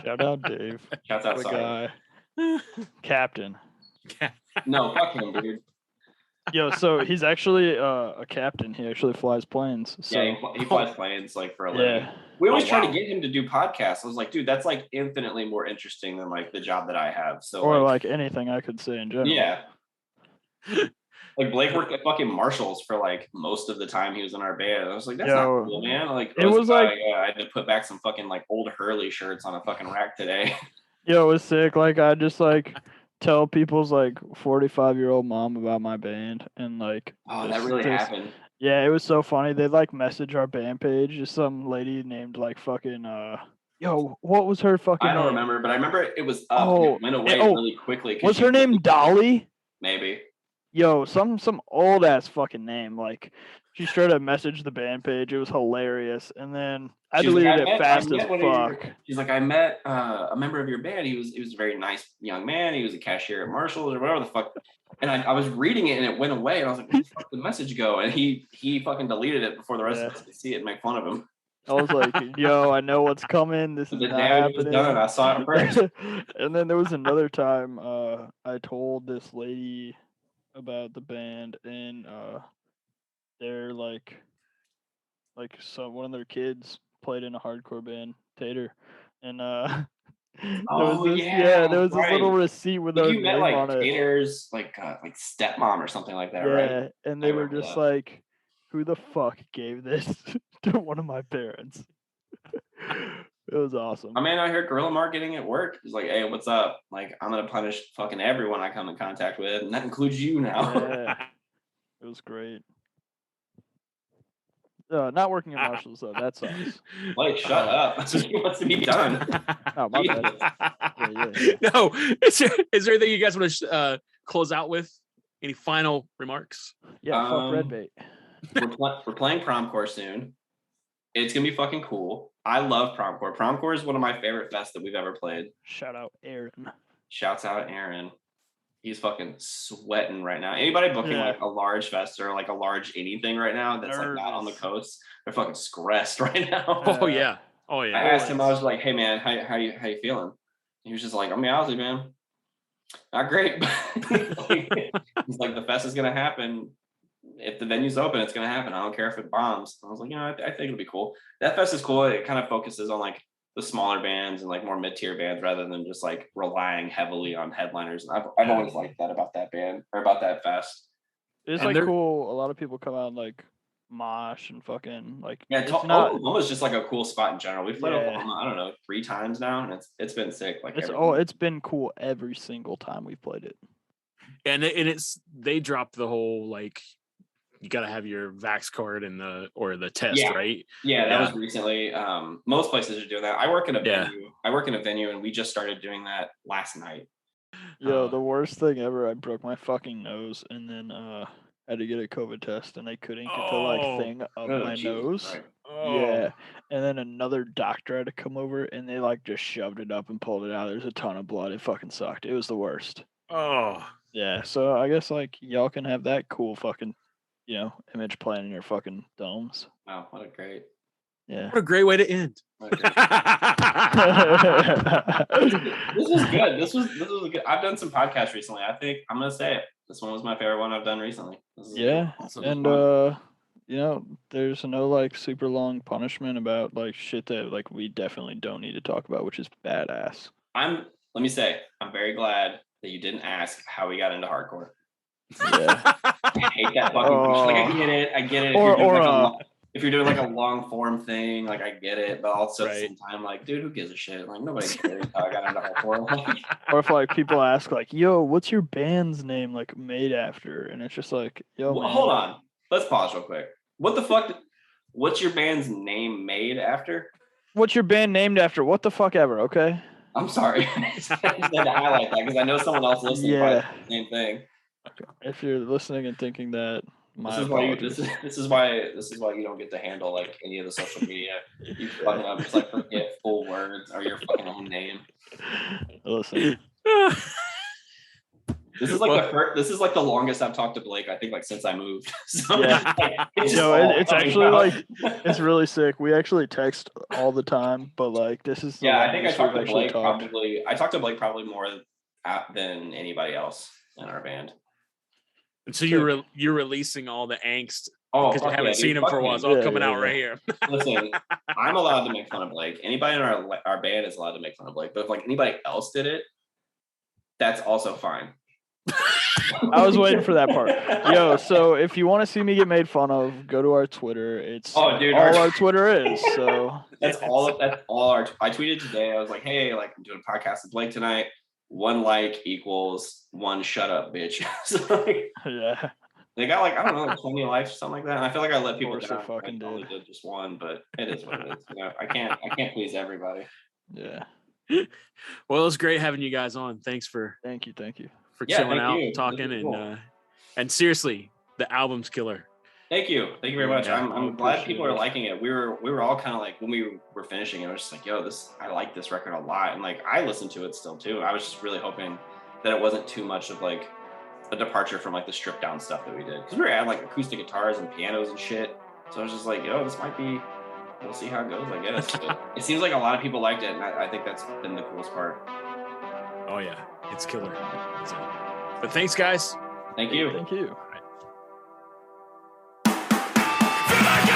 Shout out Dave, Shouts out, the sorry. guy, Captain. No, fuck him, dude. Yo, so he's actually a captain. He actually flies planes. So Yeah, he flies planes like for a living. yeah, We always Oh, try wow. to get him to do podcasts. I was like, dude, that's like infinitely more interesting than like the job that I have. So or like anything I could say in general. yeah. Like Blake worked at fucking Marshall's for like most of the time he was in our band. I was like, that's Yo, not cool, man. Like it was like- I had to put back some fucking like old Hurley shirts on a fucking rack today. Yo, it was sick. Like I just like tell people's like 45-year-old mom about my band and like Oh, this- that really this- happened. Yeah, it was so funny. They like message our band page. Just some lady named like fucking yo, what was her fucking I don't name? remember, but I remember it was up and Oh, it went away oh, really quickly. 'cause Was she her name Dolly? Maybe. Yo, some old ass fucking name. Like she straight up messaged the band page. It was hilarious. And then I She's like, deleted I it met- I fast as met one of your- fuck. She's like, I met a member of your band. He was a very nice young man. He was a cashier at Marshall's or whatever the fuck. And I was reading it and it went away. And I was like, where the fuck did the message go? And he fucking deleted it before the rest of Yeah. us could see it and make fun of him. I was like, yo, I know what's coming. This is The not damage was happening. done. I saw it first. And then there was another time I told this lady about the band and they're like one of their kids played in a hardcore band, Tater. And Oh, there yeah, was this little right. receipt with Like our you met name like on it. Tater's like stepmom or something like that, Yeah, right? and I they were remember just that. like, who the fuck gave this to one of my parents? It was awesome. My man out here gorilla marketing at work. He's like, hey, what's up? Like, I'm gonna punish fucking everyone I come in contact with, and that includes you now. Yeah, it was great. Not working at Marshalls though. That sucks. Like, shut up. He wants to be done. Oh, my bad. Yeah. No, is there anything you guys want to close out with? Any final remarks? Yeah, fuck red bait. We're playing Promcore soon. It's gonna be fucking cool. I love Promcore. Promcore is one of my favorite fests that we've ever played. Shout out Aaron. Shouts out Aaron. He's fucking sweating right now. Anybody booking like a large fest or like a large anything right now that's like not on the coast, they're fucking stressed right now. Oh yeah. I asked him, I was like, hey man, how you feeling? He was just like, I'm honestly, man, not great. He's like, the fest is gonna happen. If the venue's open, it's gonna happen. I don't care if it bombs. I was like, I think it'll be cool. That fest is cool. It kind of focuses on like the smaller bands and like more mid-tier bands rather than just like relying heavily on headliners. And I've always liked that about that band or about that fest. It's And like cool. A lot of people come out and like mosh and fucking like. Yeah, Oklahoma's just like a cool spot in general. We've played Oklahoma, I don't know, 3 times now, and it's been sick. Like it's been cool every single time we've played it. And they dropped the whole like you got to have your vax card and the test, right? Yeah, that was recently. Most places are doing that. I work in a venue. And we just started doing that last night. Yo, the worst thing ever, I broke my fucking nose and then had to get a COVID test and they couldn't get the like thing up my nose. Right. Yeah. And then another doctor had to come over and they like just shoved it up and pulled it out. There's a ton of blood. It fucking sucked. It was the worst. Oh. Yeah. So I guess like y'all can have that cool fucking, image playing in your fucking domes. Wow, what a great. Yeah. What a great way to end. This was good. This was good. I've done some podcasts recently. I think I'm gonna say it. This one was my favorite one I've done recently. And there's no like super long punishment about like shit that like we definitely don't need to talk about, which is badass. Let me say, I'm very glad that you didn't ask how we got into hardcore. Yeah. I hate that fucking like I get it. If you're doing like a long form thing, like I get it, but also at the same time, like, dude, who gives a shit? Like nobody cares how I got into hardcore. Or if like people ask like, yo, what's your band's name like made after? And it's just like, yo, well, hold on. Let's pause real quick. What the fuck? What's your band's name made after? What's your band named after? What the fuck ever, okay? I'm sorry. I just had to highlight that because I know someone else listening probably the same thing. Okay. If you're listening and thinking that, this is why you don't get to handle like any of the social media. You fucking up just like forget full words or your fucking own name. Listen. This is like the longest I've talked to Blake, I think, like since I moved. So yeah. It's actually like it's really sick. We actually text all the time, but like this is I think I talked to Blake probably more than anybody else in our band. And so you're releasing all the angst because you haven't seen him for a while. It's all coming out right here. Listen, I'm allowed to make fun of Blake. Anybody in our band is allowed to make fun of Blake. But if like anybody else did it, that's also fine. I was waiting for that part. Yo, so if you want to see me get made fun of, go to our Twitter. It's all our Twitter is. So that's all our. I tweeted today. I was like, hey, like I'm doing a podcast with Blake tonight. 1 like equals 1 shut up, bitch. So like, yeah, they got like I don't know 20 likes or something like that. And I feel like I let people down. I only did just 1, but it is what it is. I can't please everybody. Yeah. Well, it was great having you guys on. Thanks for thank you for chilling out, talking, cool. and seriously, the album's killer. Thank you very much. I'm glad people are liking it. We were all kind of like when we were finishing it, I was just like, yo, I like this record a lot, and like I listen to it still too. I was just really hoping that it wasn't too much of like a departure from like the stripped down stuff that we did, because we were adding like acoustic guitars and pianos and shit. So I was just like, yo, this might be. We'll see how it goes, I guess. But it seems like a lot of people liked it, and I think that's been the coolest part. Oh yeah, it's killer. But thanks, guys. Thank you. Thank you. I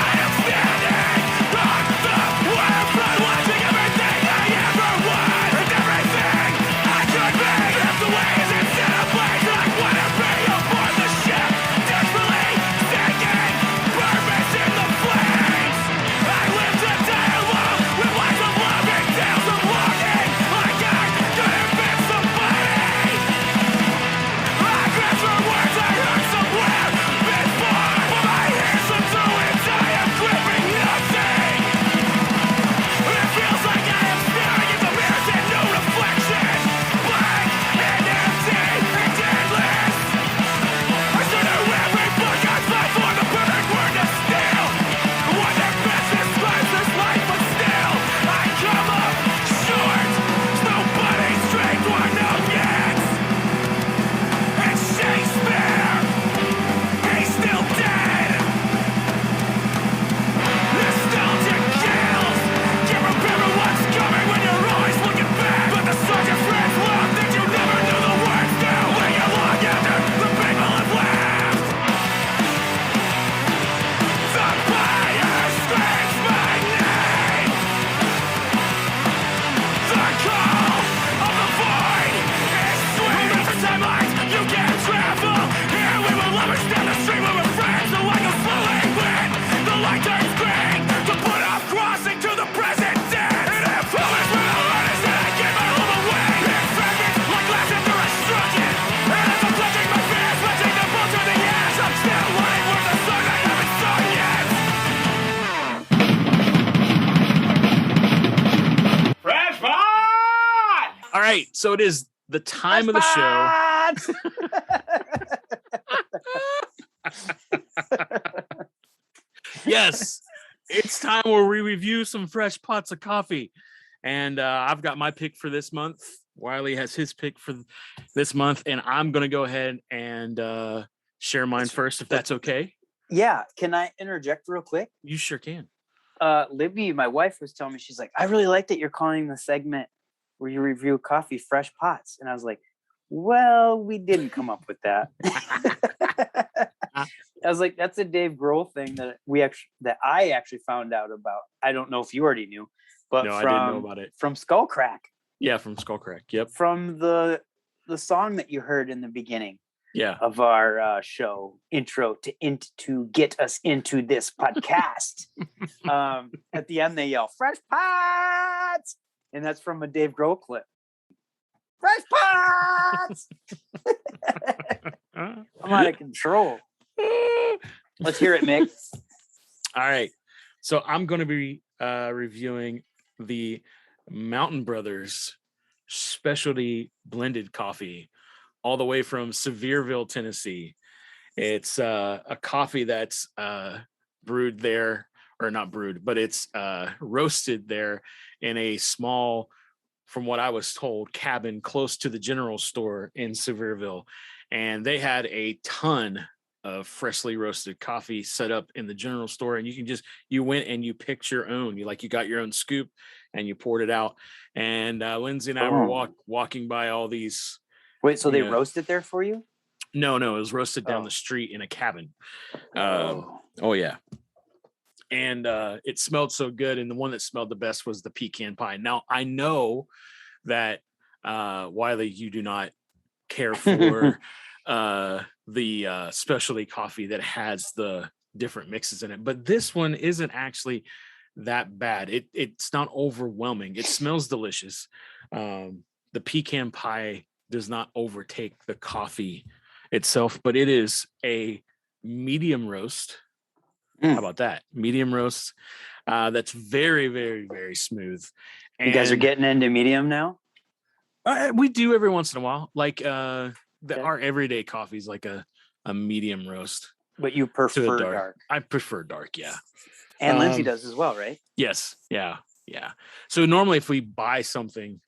right, so it is the time of the show. Yes, it's time where we review some fresh pots of coffee. And I've got my pick for this month. Wiley has his pick for this month. And I'm going to go ahead and share mine first, if that's okay. Yeah. Can I interject real quick? You sure can. Libby, my wife, was telling me, she's like, I really like that you're calling the segment where you review coffee fresh pots. And I was like, well, we didn't come up with that. I was like, that's a Dave Grohl thing that I actually found out about. I don't know if you already knew, but No, I didn't know about it. From Skullcrack. Yeah, from Skullcrack. Yep. From the song that you heard in the beginning. Yeah. Of our show intro to get us into this podcast. At the end, they yell "Fresh Pots," and that's from a Dave Grohl clip. Fresh Pots. I'm out of control. Let's hear it, Mick. All right. So I'm going to be reviewing the Mountain Brothers specialty blended coffee, all the way from Sevierville, Tennessee. It's a coffee that's brewed there, or not brewed, but it's roasted there in a small, from what I was told, cabin close to the general store in Sevierville. And they had a ton of freshly roasted coffee set up in the general store, and you went and you picked your own. You got your own scoop and you poured it out. And Lindsay and I were walking by all these. Wait, so they roast it there for you? No, it was roasted down the street in a cabin. Oh yeah. And it smelled so good, and the one that smelled the best was the pecan pie. Now I know that Wiley, you do not care for the specialty coffee that has the different mixes in it, but this one isn't actually that bad. It's not overwhelming. It smells delicious. The pecan pie does not overtake the coffee itself, but it is a medium roast. How about that? Medium roast. That's very, very, very smooth. And you guys are getting into medium now? We do every once in a while. Our everyday coffee is like a medium roast. But you prefer dark. I prefer dark, yeah. And Lindsay does as well, right? Yes. Yeah. So normally if we buy something,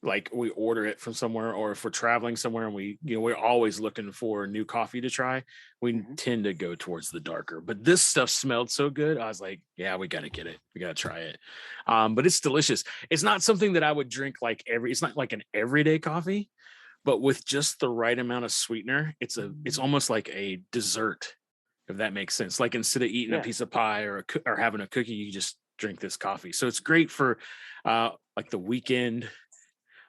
like we order it from somewhere, or if we're traveling somewhere and we're always looking for new coffee to try, we tend to go towards the darker. But this stuff smelled so good, I was like, yeah, we got to get it. We got to try it. But it's delicious. It's not something that I would drink it's not like an everyday coffee, but with just the right amount of sweetener, it's almost like a dessert, if that makes sense. Like instead of eating a piece of pie or having a cookie, you just drink this coffee. So it's great for like the weekend,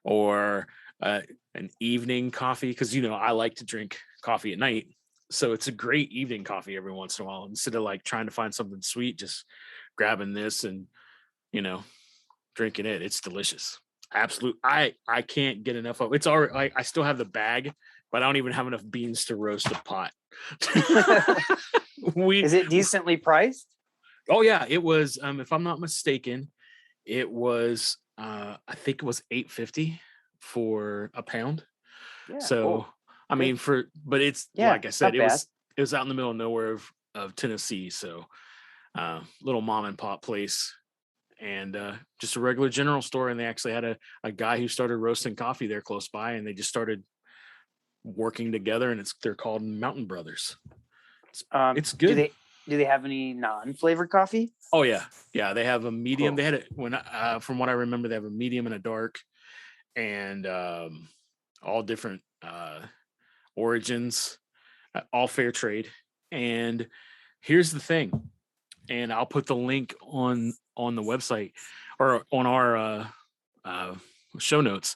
or an evening coffee, because I like to drink coffee at night, so it's a great evening coffee every once in a while. Instead of trying to find something sweet, just grabbing this and drinking it. It's delicious. Absolute. I can't get enough of it. It's already, I still have the bag, but I don't even have enough beans to roast a pot. Is it decently priced? Oh yeah, it was. If I'm not mistaken, it was. I think it was $8.50 for a pound. Yeah, so cool. I mean, but it's like I said, it was out in the middle of nowhere of Tennessee. So little mom and pop place, and just a regular general store. And they actually had a guy who started roasting coffee there close by, and they just started working together. And they're called Mountain Brothers. It's good. Do they have any non-flavored coffee? Oh yeah. They have a medium. Cool. They had it from what I remember, they have a medium and a dark, and all different origins, all fair trade. And here's the thing, and I'll put the link on the website or on our show notes.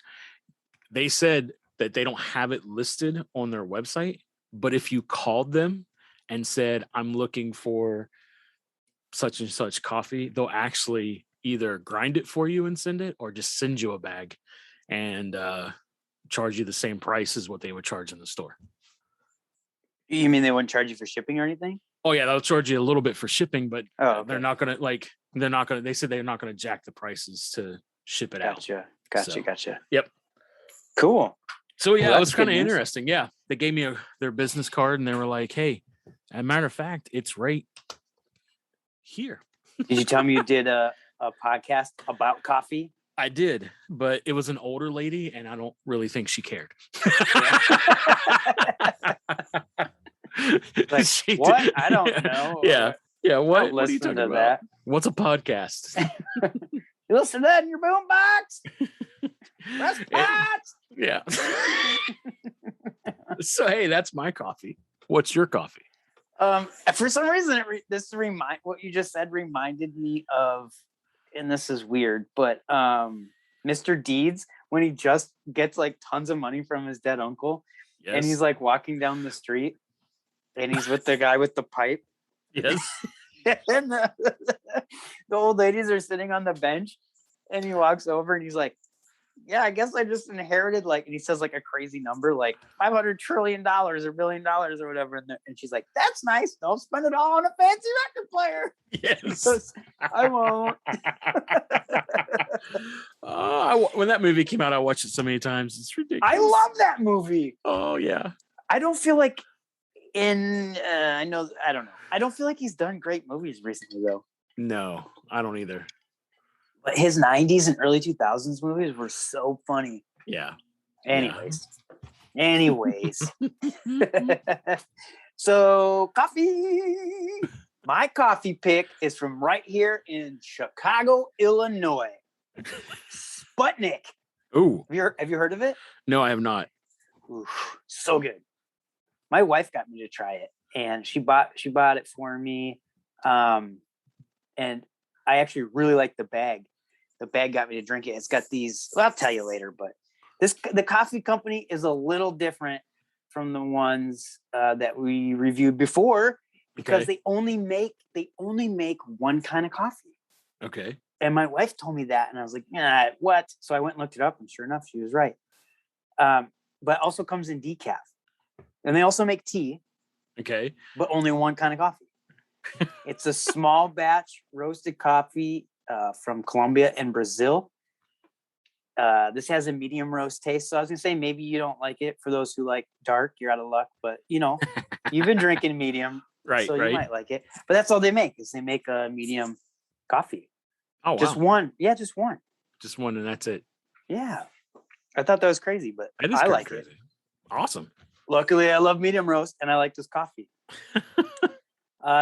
They said that they don't have it listed on their website, but if you called them and said, I'm looking for such and such coffee, they'll actually either grind it for you and send it, or just send you a bag and charge you the same price as what they would charge in the store. You mean they wouldn't charge you for shipping or anything? Oh yeah, they'll charge you a little bit for shipping, but they're not gonna they said they're not gonna jack the prices to ship it out. Gotcha. Yep. Cool. So yeah, Well, it was that's kind of good news. interesting. Yeah, they gave me their business card, and they were like, "Hey, as a matter of fact, it's right here." Did you tell me you did a podcast about coffee? I did, but it was an older lady, and I don't really think she cared. Like, She what? did- I don't know. Yeah. What? Don't What are you listen talking to about? that. What's a podcast? You listen to that in your boombox? That's And- pots. yeah. So hey, that's my coffee. What's your coffee? For some reason, what you just said reminded me of, and this is weird, but Mr. Deeds, when he just gets like tons of money from his dead uncle, Yes. and he's like walking down the street, and he's with the guy with the pipe, yes. and the old ladies are sitting on the bench, and he walks over and he's like, yeah, I guess I just inherited and he says like a crazy number, like $500 trillion or $1 billion or whatever. And she's like, that's nice. Don't spend it all on a fancy record player. Yes. I won't. When that movie came out, I watched it so many times. It's ridiculous. I love that movie. Oh yeah. I don't feel like I don't know. I don't feel like he's done great movies recently though. No, I don't either. But his 90s and early 2000s movies were so funny. Yeah. Anyways. So coffee. My coffee pick is from right here in Chicago, Illinois. Sputnik. Ooh. Have you heard of it? No, I have not. Oof, so good. My wife got me to try it, and she bought it for me. And I actually really like the bag. The bag got me to drink it. It's got these. Well, I'll tell you later, but the coffee company is a little different from the ones that we reviewed before because they only make one kind of coffee. Okay. And my wife told me that, and I was like, "Yeah, what?" So I went and looked it up, and sure enough, she was right. But it also comes in decaf, and they also make tea. Okay. But only one kind of coffee. It's a small batch roasted coffee from Colombia and Brazil. This has a medium roast taste. So I was gonna say maybe you don't like it. For those who like dark, you're out of luck. But you've been drinking medium, Right. so right. you might like it. But that's all they make is they make a medium coffee. Oh wow. Just one. Yeah, just one. Just one, and that's it. Yeah. I thought that was crazy, but That is I kinda like crazy. it. Awesome. Luckily, I love medium roast, and I like this coffee.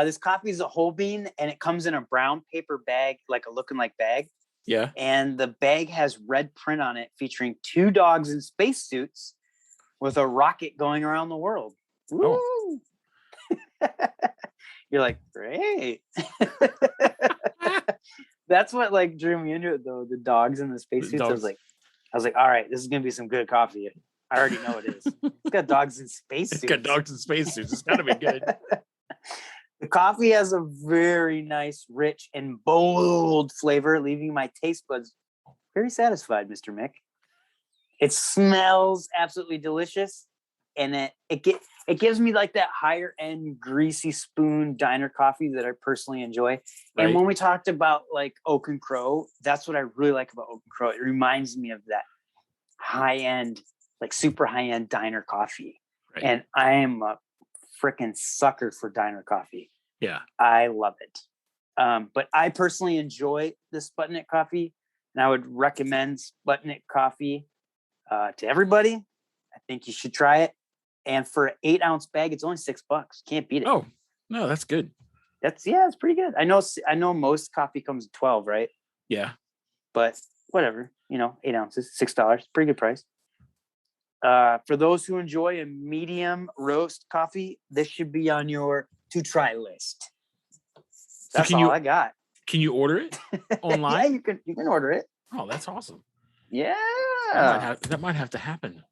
This coffee is a whole bean, and it comes in a brown paper bag, like a looking like bag. Yeah. And the bag has red print on it featuring 2 dogs in spacesuits with a rocket going around the world. Woo! Oh. You're like, great. That's what drew me into it though. The dogs in the spacesuits. I was like, all right, this is gonna be some good coffee. I already know it is. It's got dogs in spacesuits. It's got dogs in spacesuits. It's gotta be good. The coffee has a very nice, rich, and bold flavor, leaving my taste buds very satisfied, Mr. Mick. It smells absolutely delicious, and it gives me like that higher end greasy spoon diner coffee that I personally enjoy. Right. And when we talked about like Oak and Crow, that's what I really like about Oak and Crow. It reminds me of that high end, like super high end diner coffee. Right. And I am a freaking sucker for diner coffee. Yeah. I love it. But I personally enjoy the Sputnik coffee, and I would recommend Sputnik coffee to everybody. I think you should try it. And for an 8-ounce bag, it's only $6. Can't beat it. Oh, no, that's good. It's pretty good. I know most coffee comes in 12, right? Yeah. But whatever, 8 ounces, $6, pretty good price. For those who enjoy a medium roast coffee, this should be on your to try list. That's all I got. Can you order it online? Yeah, you can order it. Oh, that's awesome. Yeah. That might have to happen.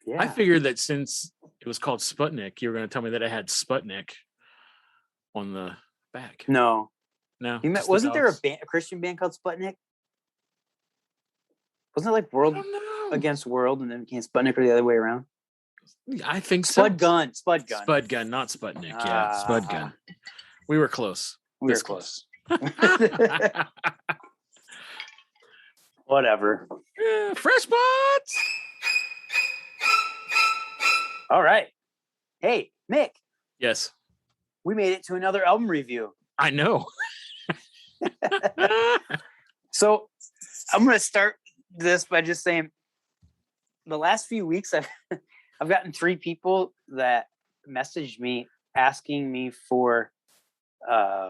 Yeah. I figured that since it was called Sputnik, you were going to tell me that it had Sputnik on the back. No. just the Wasn't there dogs. a Christian band called Sputnik? Wasn't it like World I don't know. Against World and then became Sputnik or the other way around? I think so. Spud Gun. Spud gun, not Sputnik. Yeah, Spud gun. We were close. We were This close. Whatever. Fresh Pots. All right. Hey, Mick, Yes, we made it to another album review. I know. So I'm going to start this by just saying the last few weeks I've gotten 3 people that messaged me asking me for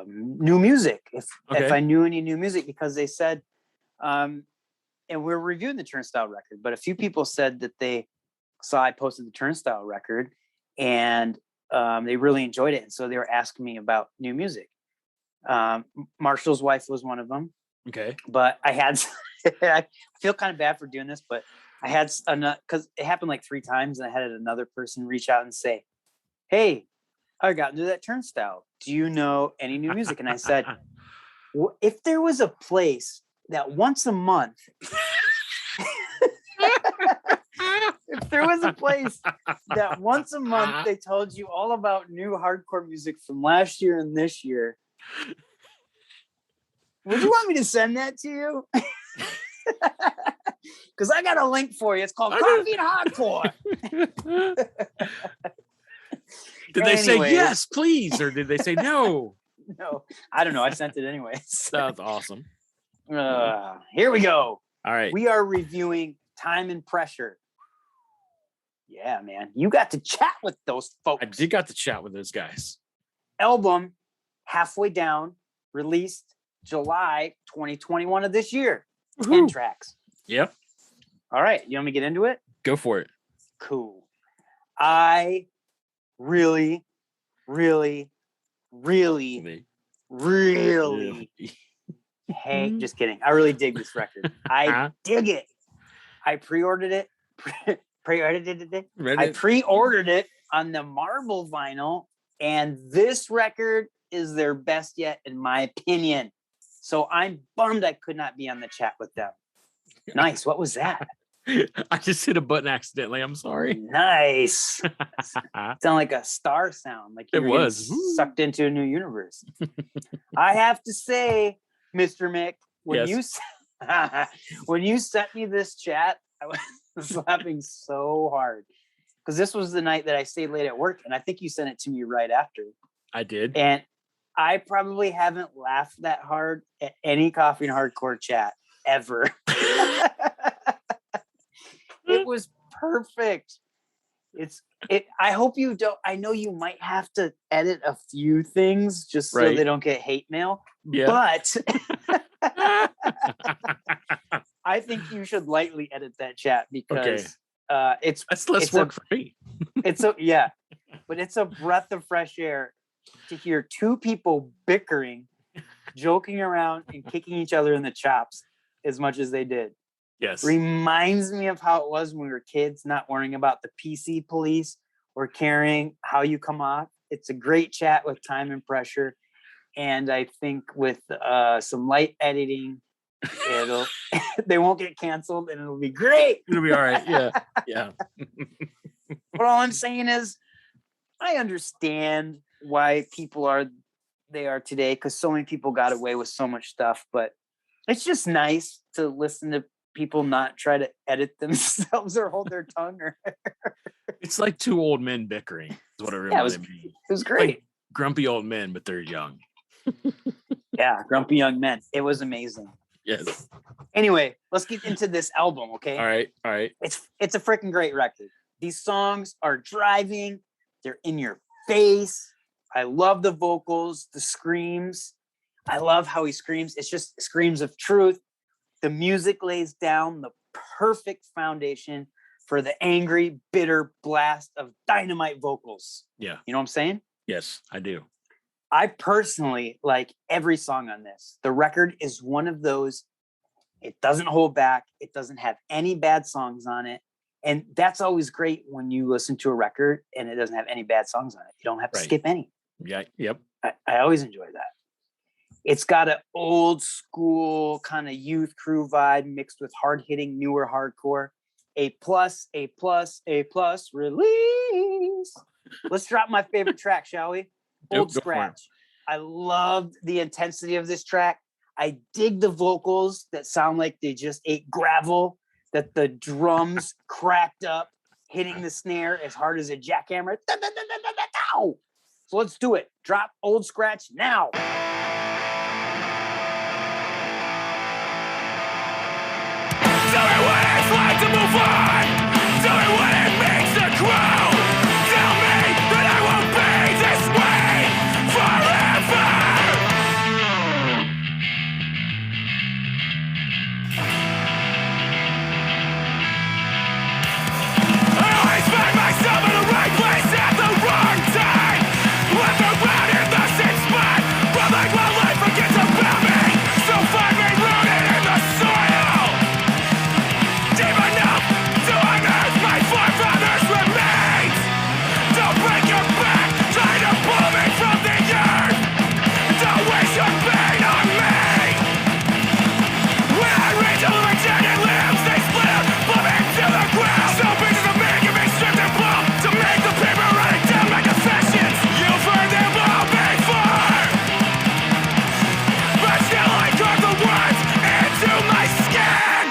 new music, if Okay. I knew any new music, because they said, and we're reviewing the Turnstile record, but a few people said that they saw I posted the Turnstile record and they really enjoyed it, and so they were asking me about new music. Marshall's wife was one of them. Okay. But I had, I feel kind of bad for doing this, but I had because it happened like 3 times, and I had another person reach out and say, "Hey, I got into that Turnstile. Do you know any new music?" And I said, if there was a place that once a month, if there was a place that once a month they told you all about new hardcore music from last year and this year, would you want me to send that to you? Because I got a link for you. It's called Coffee and Hardcore. Did they say Anyways. yes, please, or did they say no? No, I don't know. I sent it anyways. That's awesome. Here we go. All right. We are reviewing Time and Pressure. Yeah, man. You got to chat with those folks. I did got to chat with those guys. Album, Halfway Down, released July 2021 of this year. 10 tracks. Yep. All right. You want me to get into it? Go for it. Cool. I really, really, really, really hey, just kidding. I really dig this record. I dig it. I pre-ordered it. I pre-ordered it on the Marble vinyl, and this record is their best yet, in my opinion. So I'm bummed I could not be on the chat with them. Nice. What was that? I just hit a button accidentally. I'm sorry. Nice. Sound like a star sound. Like you It were getting was. sucked into a new universe. I have to say, Mr. Mick, when you sent me this chat, I was laughing so hard because this was the night that I stayed late at work, and I think you sent it to me right after. I did. And I probably haven't laughed that hard at any Coffee and Hardcore chat ever. It was perfect. I hope you don't. I know you might have to edit a few things just so they don't get hate mail. Yeah. But I think you should lightly edit that chat because that's less work for me. But it's a breath of fresh air to hear 2 people bickering, joking around, and kicking each other in the chops as much as they did. Yes. Reminds me of how it was when we were kids, not worrying about the PC police or caring how you come off. It's a great chat with Time and Pressure. And I think with some light editing, they won't get canceled and it'll be great. It'll be all right. Yeah. Yeah. But all I'm saying is I understand why people are today, because so many people got away with so much stuff, but it's just nice to listen to people not try to edit themselves or hold their tongue. It's like 2 old men bickering is what it reminded me. It was great. Like grumpy old men, but they're young. Yeah, grumpy young men. It was amazing. Yes. Anyway, let's get into this album, okay? All right. It's a freaking great record. These songs are driving. They're in your face. I love the vocals, the screams. I love how he screams. It's just screams of truth. The music lays down the perfect foundation for the angry, bitter blast of dynamite vocals. Yeah. You know what I'm saying? Yes, I do. I personally like every song on this. The record is one of those, it doesn't hold back. It doesn't have any bad songs on it. And that's always great when you listen to a record and it doesn't have any bad songs on it. You don't have to skip any. Yeah. Yep. I always enjoy that. It's got an old school kind of youth crew vibe mixed with hard hitting newer hardcore. A plus, release. Let's drop my favorite track, shall we? Old Scratch. I loved the intensity of this track. I dig the vocals that sound like they just ate gravel, that the drums cracked up, hitting the snare as hard as a jackhammer. So let's do it. Drop Old Scratch now. Tell me what it's like to move on. Tell me what it means to grow. Tell me that I won't be this way forever. I always find myself in the right place at the wrong time. Left around in the same spot, but like my life forgets about me. So find me rooted in the soil. Deep enough to unearth my forefathers' remains. Don't break your back trying to pull me from the earth. Don't waste your pain on me. When I reach all the rejected limbs, they split, plumb into the ground. So pieces of me can be stripped and pulled to make the paper running down my confessions. You've heard them all before, but still I carve the words into my skin.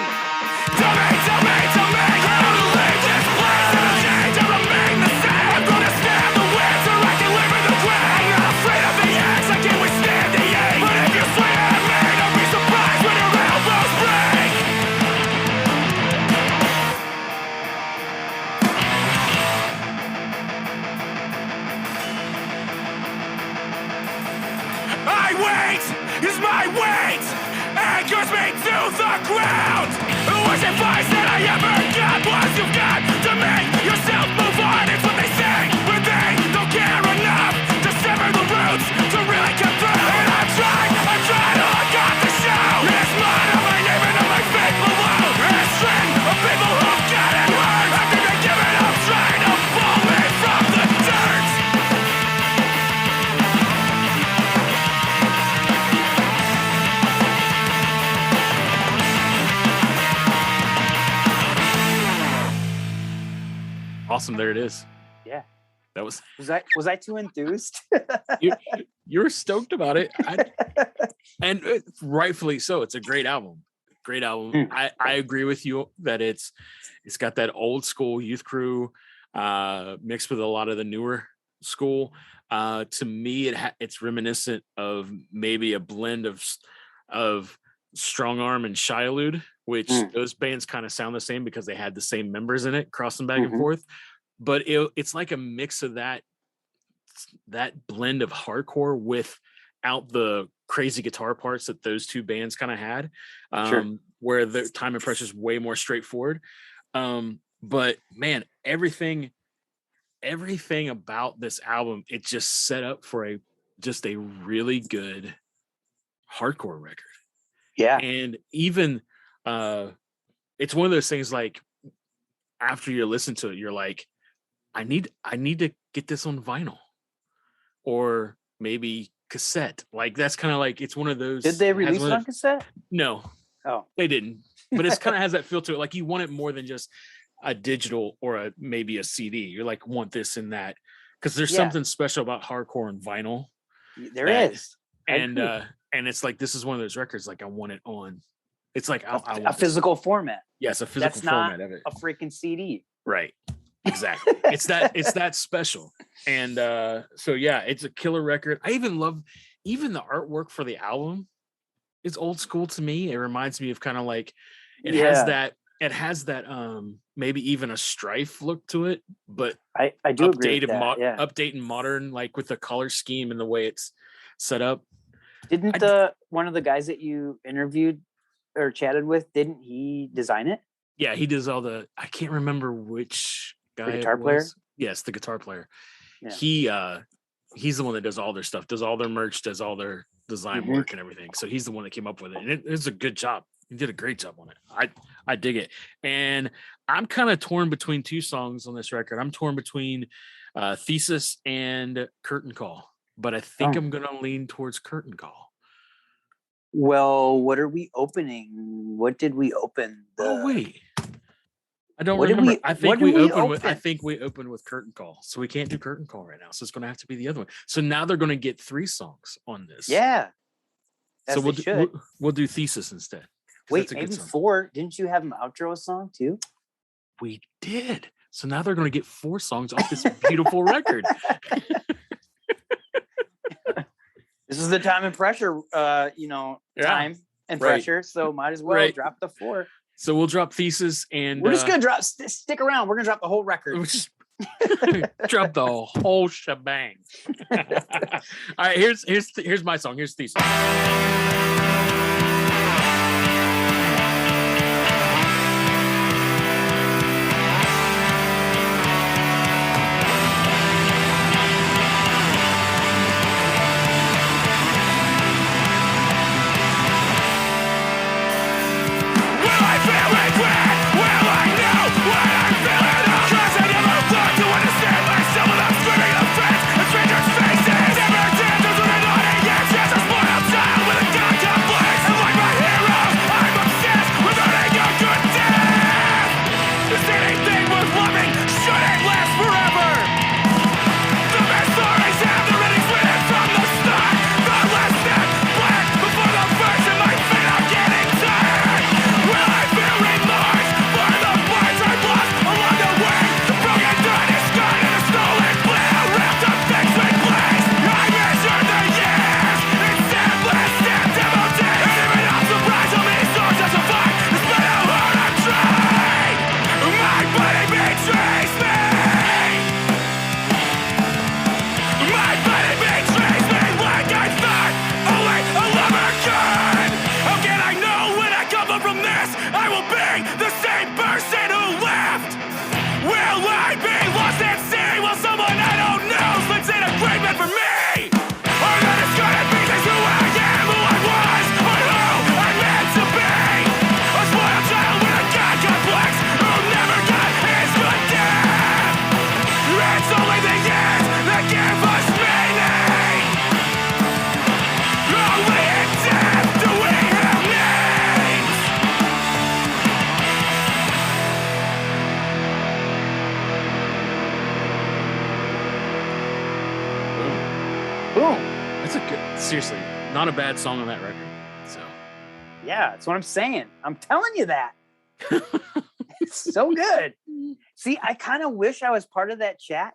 Tell me how to leave this place and change or remain the same. I'm gonna stab the wind so I can live in the ground. I'm not afraid of the axe, I can withstand the ache. But if you swing at me, don't be surprised when your elbows break. I wait, is my weight anchors me to the ground. The worst advice that I ever got was you've got to make yourself move on. It's what they say, but they don't care enough to sever the roots to really come through. And I'm trying to look up the show. It's mine of my name and of my fate below. A string of people who've gotten hurt after they give it up, trying to pull me from the dirt. Awesome. There it is. Yeah. That was Was I too enthused? you were stoked about it. And rightfully so. It's a great album. Great album. I agree with you that it's got that old school Youth Crew mixed with a lot of the newer school. To me, it's reminiscent of maybe a blend of Strong Arm and Shylud, which those bands kind of sound the same because they had the same members in it, crossing back and forth. But it's like a mix of that blend of hardcore without the crazy guitar parts that those two bands kind of had, where the Time and Pressure is way more straightforward. But man, everything about this album, it just set up for a really good hardcore record. Yeah. And even it's one of those things like after you listen to it, you're like, I need to get this on vinyl or maybe cassette. Like that's kind of like, it's one of those. Did they release it on cassette? No. Oh, they didn't. But it's kind of has that feel to it. Like you want it more than just a digital or maybe a CD. You're like, want this and that. Because there's something special about hardcore and vinyl. There is. And it's like, this is one of those records, like I want it on. It's like I want a physical format. Yes, a physical format of it. A freaking CD. Right. Exactly. it's that special. And so yeah, it's a killer record. I even love the artwork for the album. It's old school to me. It reminds me of kind of like it has that maybe even a Strife look to it, but I do agree with that, update and modern, like with the color scheme and the way it's set up. Didn't one of the guys that you interviewed or chatted with, didn't he design it? Yeah, he does all I can't remember which guy. The guitar player? Yes, the guitar player. Yeah. He's the one that does all their stuff, does all their merch, does all their design work and everything. So he's the one that came up with it. And it's a good job. He did a great job on it. I dig it. And I'm kind of torn between two songs on this record. I'm torn between Thesis and Curtain Call, but I think I'm going to lean towards Curtain Call. Well, what are we opening? What did we open? Wait. I don't remember. I think we opened with Curtain Call. So we can't do Curtain Call right now. So it's going to have to be the other one. So now they're going to get 3 songs on this. Yeah. As So they should. we'll do Thesis instead. 'cause Wait, that's a good maybe song. 4. Didn't you have an outro song too? We did. So now they're going to get 4 songs off this beautiful record. This is the time and pressure, time and Right. pressure. So might as well Right. drop the 4. So we'll drop Thesis, and We're just gonna drop. Stick around. We're gonna drop the whole record. we'll just drop the whole shebang. All right, here's my song. Here's Thesis. Will I feel regret? Will I know what I'm feeling? 'Cause I never learned to understand myself without screaming at friends and strangers' faces. Never dancers with an audience, just a spoiled child with a god complex. And like my heroes, I'm obsessed with earning a good death. Is anything worth loving? Should it last forever? The best stories have the readings written from the start. The last step black before the first, and my feet are getting tired. Will I feel remorse for the parts I've lost along the way? The broken thread is scarred and a stolen blue wrapped up things replaced. I measure the years instead of less than devotees. And even I'm surprised how many songs I survived despite how hard I've tried. My body betrays me. My body betrays me like I thought only a lover could. How can I know when I come up from this I will be the same person who left? Will I be lost at sea? Will someone I don't know slips in a grave meant for me? Or that it's gonna be this who I am, who I was, or who I'm meant to be? A spoiled child with a god complex who never got his good death. It's only the years that give us meaning. Only in death do we have names. Boom. That's a good, seriously, not a bad song on that record. So Yeah, that's what I'm saying. I'm telling you that. It's so good. See, I kind of wish I was part of that chat,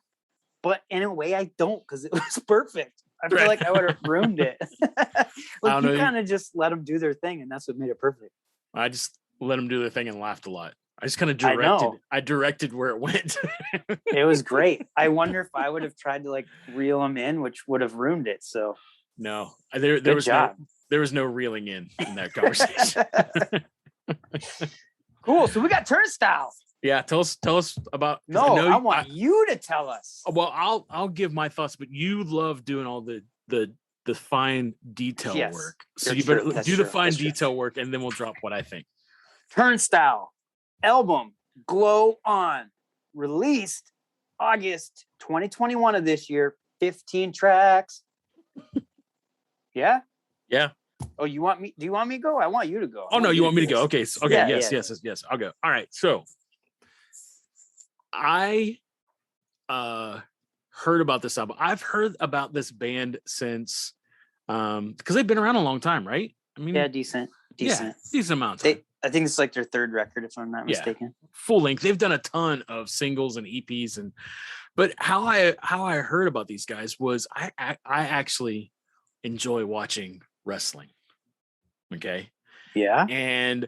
but in a way I don't, because it was perfect. I feel Right. like I would have ruined it. don't know. You kind of just let them do their thing, and that's what made it perfect. I just let them do their thing and laughed a lot. I just kind of I directed. know. I directed where it went. It was great. I wonder if I would have tried to like reel them in, which would have ruined it. So No, there good was job. there was no reeling in that conversation. Cool. So we got Turnstile. Yeah, tell us about. 'cause No, know I want you to tell us. Well, I'll give my thoughts, but you love doing all the fine detail Yes, work. So you're you better true. That's do the true. fine That's true. detail work, and then we'll drop what I think. Turnstile album Glow On, released August 2021 of this year. 15 tracks. Yeah. Yeah. Oh, you want me? Do you want me to go? I want you to go. Oh no, you want me to go? Okay. Okay. Yeah, yes. yeah. Yes. I'll go. All right. So I heard about this album. I've heard about this band since because they've been around a long time, right? I mean, Yeah, decent. decent amount of time. I think it's like their 3rd record, if I'm not Yeah. mistaken. Full length. They've done a ton of singles and EPs, but how I heard about these guys was I actually enjoy watching wrestling. Okay. Yeah. And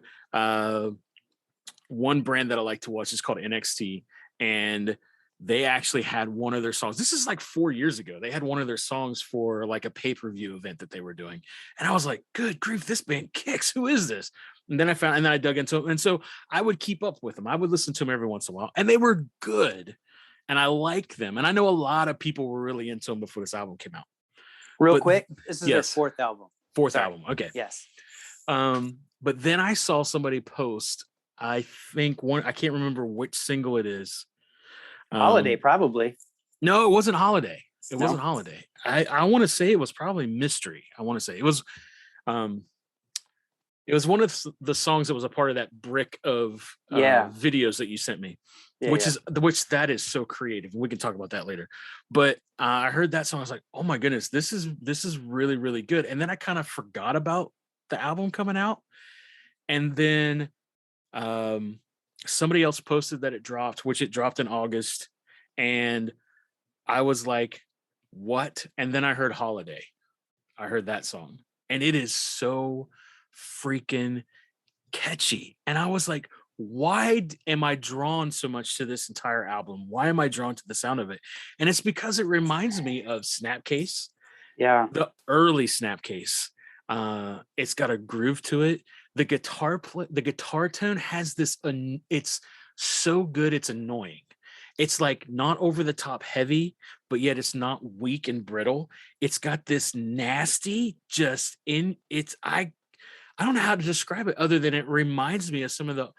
one brand that I like to watch is called NXT, and they actually had one of their songs. This is like 4 years ago. They had one of their songs for like a pay-per-view event that they were doing. And I was like, good grief, this band kicks. Who is this? And then I dug into them. And so I would keep up with them. I would listen to them every once in a while, and they were good. And I like them. And I know a lot of people were really into them before this album came out. Real But- quick, this is yes. their 4th album. Fourth Sorry. album. Okay. Yes. But then I saw somebody post, I think I can't remember which single it is. Holiday, probably. No, it wasn't Holiday. It No? wasn't Holiday. I want to say it was probably Mystery. I want to say it was It was one of the songs that was a part of that brick of videos that you sent me, which that is so creative. We can talk about that later. But I heard that song. I was like, oh my goodness, this is really, really good. And then I kind of forgot about the album coming out. And then somebody else posted that it dropped, which it dropped in August. And I was like, what? And then I heard Holiday. I heard that song. And it is so freaking catchy. And I was like, why am I drawn so much to this entire album? Why am I drawn to the sound of it? And it's because it reminds me of Snapcase. Yeah. The early Snapcase. It's got a groove to it. The guitar tone has this, it's so good, it's annoying. It's like not over the top heavy, but yet it's not weak and brittle. It's got this nasty I don't know how to describe it other than it reminds me of some of the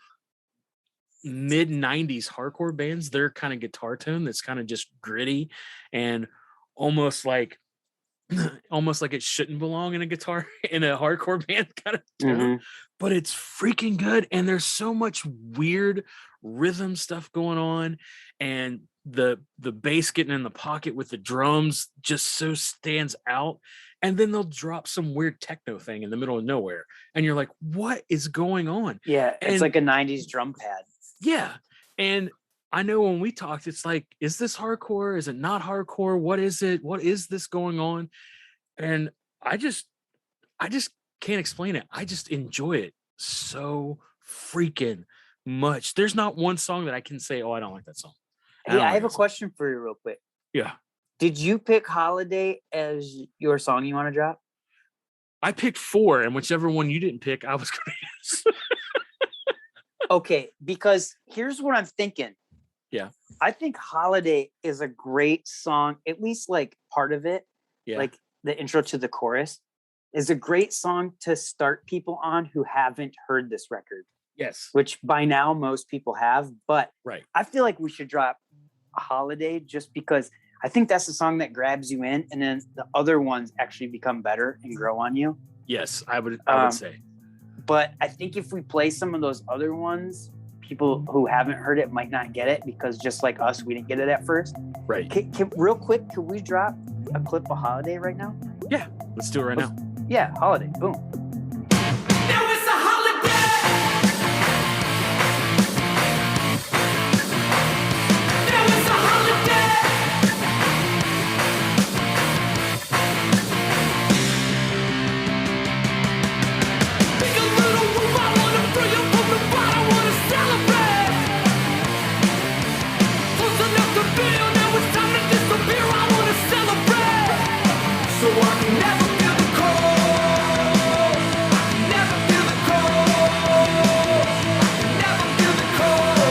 mid 90s hardcore bands. Their kind of guitar tone that's kind of just gritty and almost like it shouldn't belong in a hardcore band kind of tone, but it's freaking good. And there's so much weird rhythm stuff going on, and the bass getting in the pocket with the drums just so stands out. And then they'll drop some weird techno thing in the middle of nowhere, and you're like, what is going on? Yeah, it's like a 90s drum pad. Yeah. And I know when we talked, it's like, is this hardcore? Is it not hardcore? What is it? What is this going on? And I just can't explain it. I just enjoy it so freaking much. There's not one song that I can say, oh, I don't like that song. Hey, I have a question for you real quick. Yeah. Did you pick Holiday as your song you want to drop? I picked 4, and whichever one you didn't pick, I was going to use. Okay, because here's what I'm thinking. Yeah. I think Holiday is a great song, at least like part of it, like the intro to the chorus, is a great song to start people on who haven't heard this record. Yes. Which by now most people have, but right. I feel like we should drop a Holiday just because I think that's the song that grabs you in, and then the other ones actually become better and grow on you. Yes, I would say. But I think if we play some of those other ones, people who haven't heard it might not get it because just like us, we didn't get it at first. Right. Real quick, could we drop a clip of Holiday right now? Yeah, let's do it right now. Yeah, Holiday. Boom. Now it's a holiday. Now it's a holiday. Take a little move, I wanna throw you from the bar, I wanna celebrate. Close enough to feel, now it's time to disappear, I wanna celebrate. So I can never feel the cold. I can never feel the cold. I can never feel the cold.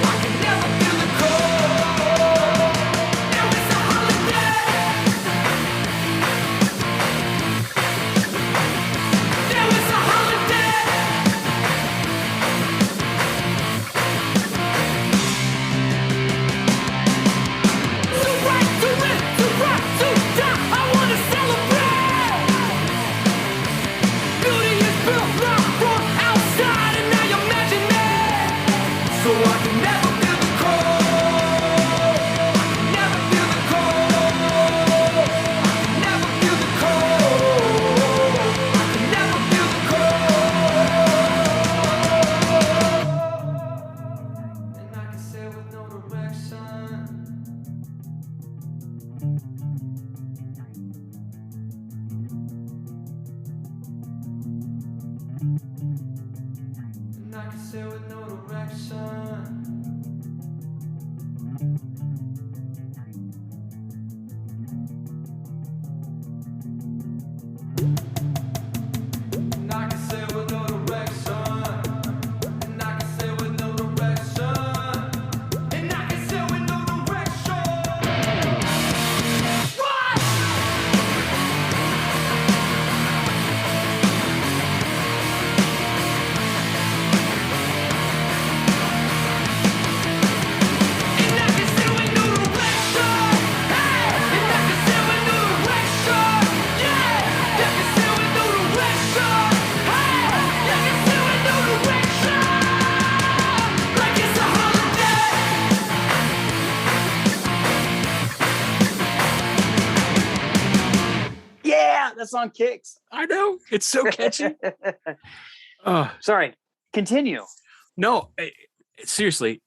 I can never feel the cold. Now it's a holiday. Now it's a holiday. To right, to live, to rock, to die, I wanna celebrate. Beauty is built right from outside, and now you're imagining. So I can never feel the cold. I can never feel the cold. I can never feel the cold. I can never feel the cold. And I can sail with no direction. And I can sail with no direction. That song kicks. I know. It's so catchy. Sorry. Continue. No, seriously.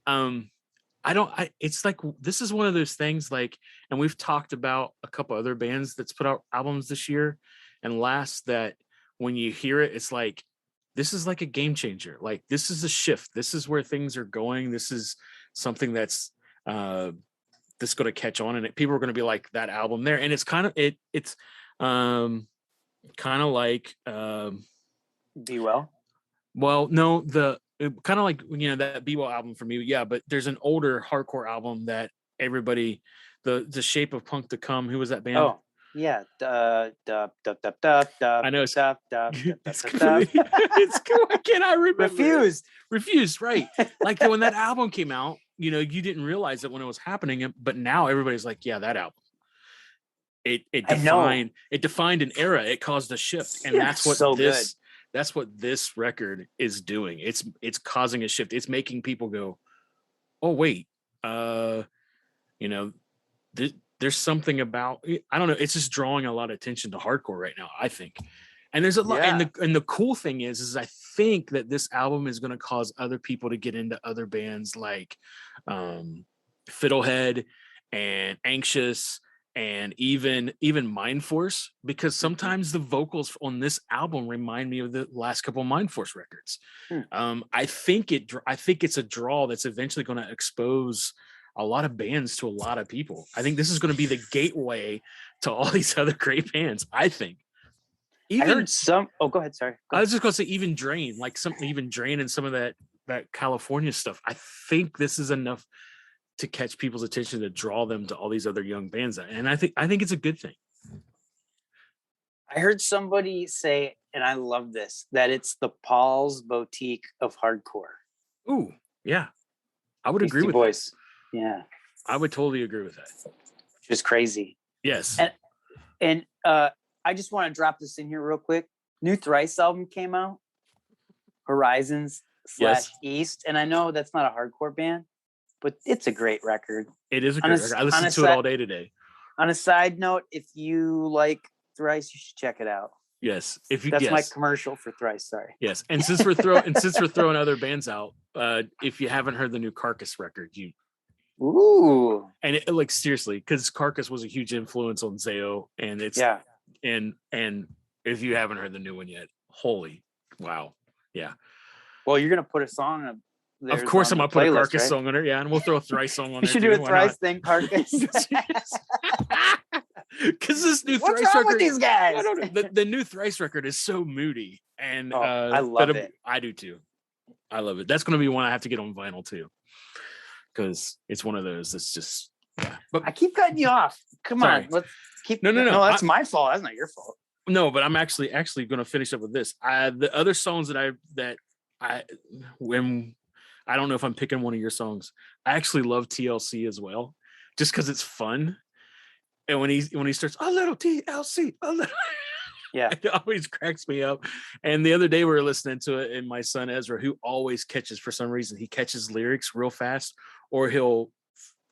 It's like, this is one of those things, like, and we've talked about a couple other bands that's put out albums this year and last, that when you hear it, it's like, this is like a game changer. Like, this is a shift. This is where things are going. This is something that's going to catch on, and people are going to be like, that album there. And it's kind of like Be Well. Well, no, kind of like, that Be Well album for me. Yeah, but there's an older hardcore album that everybody, the Shape of Punk to Come. Who was that band? Oh, yeah. I know it's cool. I cannot remember. Refused, right. Like when that album came out, you didn't realize it when it was happening, but now everybody's like, yeah, that album. It defined an era. It caused a shift. And that's what that's what this record is doing. It's causing a shift. It's making people go, oh wait, there's something about, I don't know. It's just drawing a lot of attention to hardcore right now, I think. And there's a lot. Yeah. And the cool thing is I think that this album is going to cause other people to get into other bands like Fiddlehead and Anxious and even Mind Force, because sometimes the vocals on this album remind me of the last couple of Mind Force records. I think it's a draw that's eventually going to expose a lot of bands to a lot of people. I think this is going to be the gateway to all these other great bands, I think. I heard some. Oh, go ahead. Sorry. I was just going to say even Drain and some of that California stuff. I think this is enough to catch people's attention, to draw them to all these other young bands. And I think it's a good thing. I heard somebody say, and I love this, that it's the Paul's Boutique of hardcore. Ooh, yeah. I would agree with Boys. That. Yeah. I would totally agree with that. Which is crazy. Yes. And I just want to drop this in here real quick. New Thrice album came out, Horizons / East. And I know that's not a hardcore band, but it's a great record. It is a great record. I listened to it all day today. On a side note, if you like Thrice, you should check it out. Yes. That's my commercial for Thrice. Sorry. Yes. And since we're throwing other bands out, if you haven't heard the new Carcass record, Ooh. And it, like, seriously, because Carcass was a huge influence on Zao, and it's and if you haven't heard the new one yet, holy wow. Yeah. Well, you're gonna put a song of Of course I'm gonna put a Carcass song on there, yeah, and we'll throw a Thrice song on there. You should do a Thrice thing, Carcass. Because this new What's Thrice wrong record, with these guys? I don't know, the new Thrice record is so moody, and I love it. I do too. I love it. That's gonna be one I have to get on vinyl too, because it's one of those that's just. Yeah. But I keep cutting you off. Come on, let's keep. No. That's my fault. That's not your fault. No, but I'm actually going to finish up with this. The other songs that I don't know if I'm picking one of your songs. I actually love TLC as well, just because it's fun. And when he starts a little TLC, a little, yeah, it always cracks me up. And the other day we were listening to it, and my son Ezra, who always catches, for some reason, he catches lyrics real fast, or he'll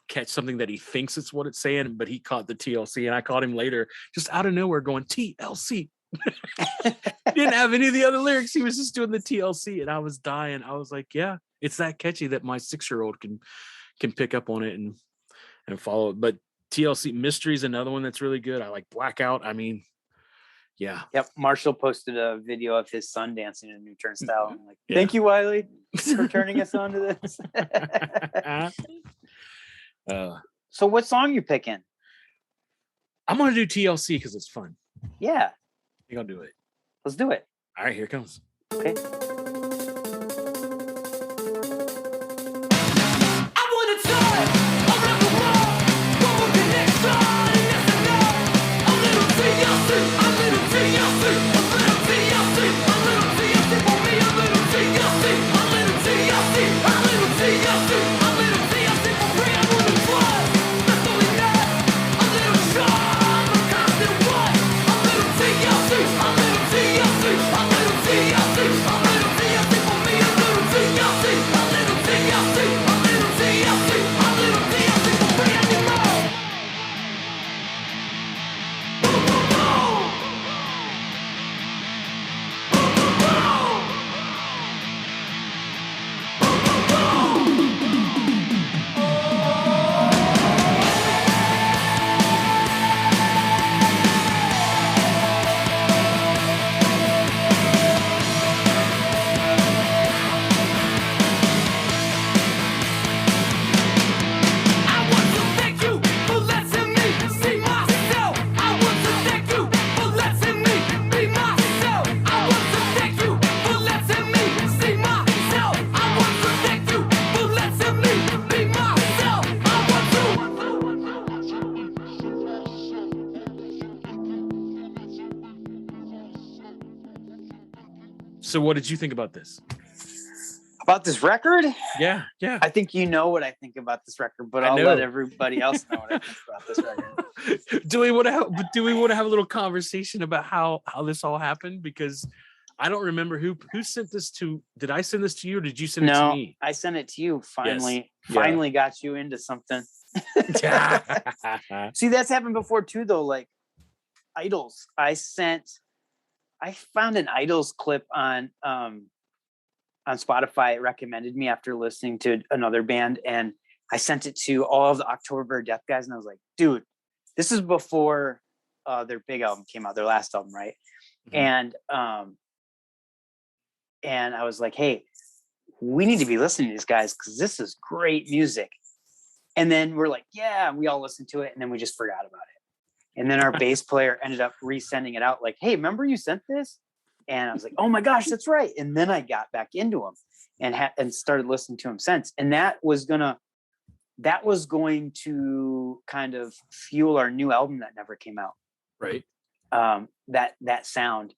catch something that he thinks it's what it's saying, but he caught the TLC, and I caught him later just out of nowhere going TLC. He didn't have any of the other lyrics. He was just doing the TLC, and I was dying. I was like, yeah, it's that catchy that my 6-year-old can pick up on it and follow it. But TLC Mystery is another one that's really good. I like Blackout. I mean, yeah. Yep. Marshall posted a video of his son dancing in a new turnstile. I'm like, thank you, Wiley, for turning us on to this. So what song you picking? I'm gonna do TLC because it's fun. Yeah. I think I'll do it. Let's do it. All right, here it comes. Okay. TLC, So what did you think about this? About this record? Yeah. I think you know what I think about this record, but I'll let everybody else know what I think about this record. Do we want to have a little conversation about how this all happened? Because I don't remember who sent this to. Did I send this to you, or did you send it to me? I sent it to you. Finally, Yes. finally got you into something. See, that's happened before too, though. Like Idols, I found an Idols clip on Spotify. It recommended me after listening to another band, and I sent it to all of the October Death guys, and I was like, dude, this is before their big album came out, their last album, right? Mm-hmm. And I was like, hey, we need to be listening to these guys because this is great music. And then we're like, yeah, we all listened to it, and then we just forgot about it. And then our bass player ended up resending it out like, hey, remember you sent this? And I was like, oh my gosh, that's right. And then I got back into them and started listening to them since. And that was going to kind of fuel our new album that never came out. Right. That sound.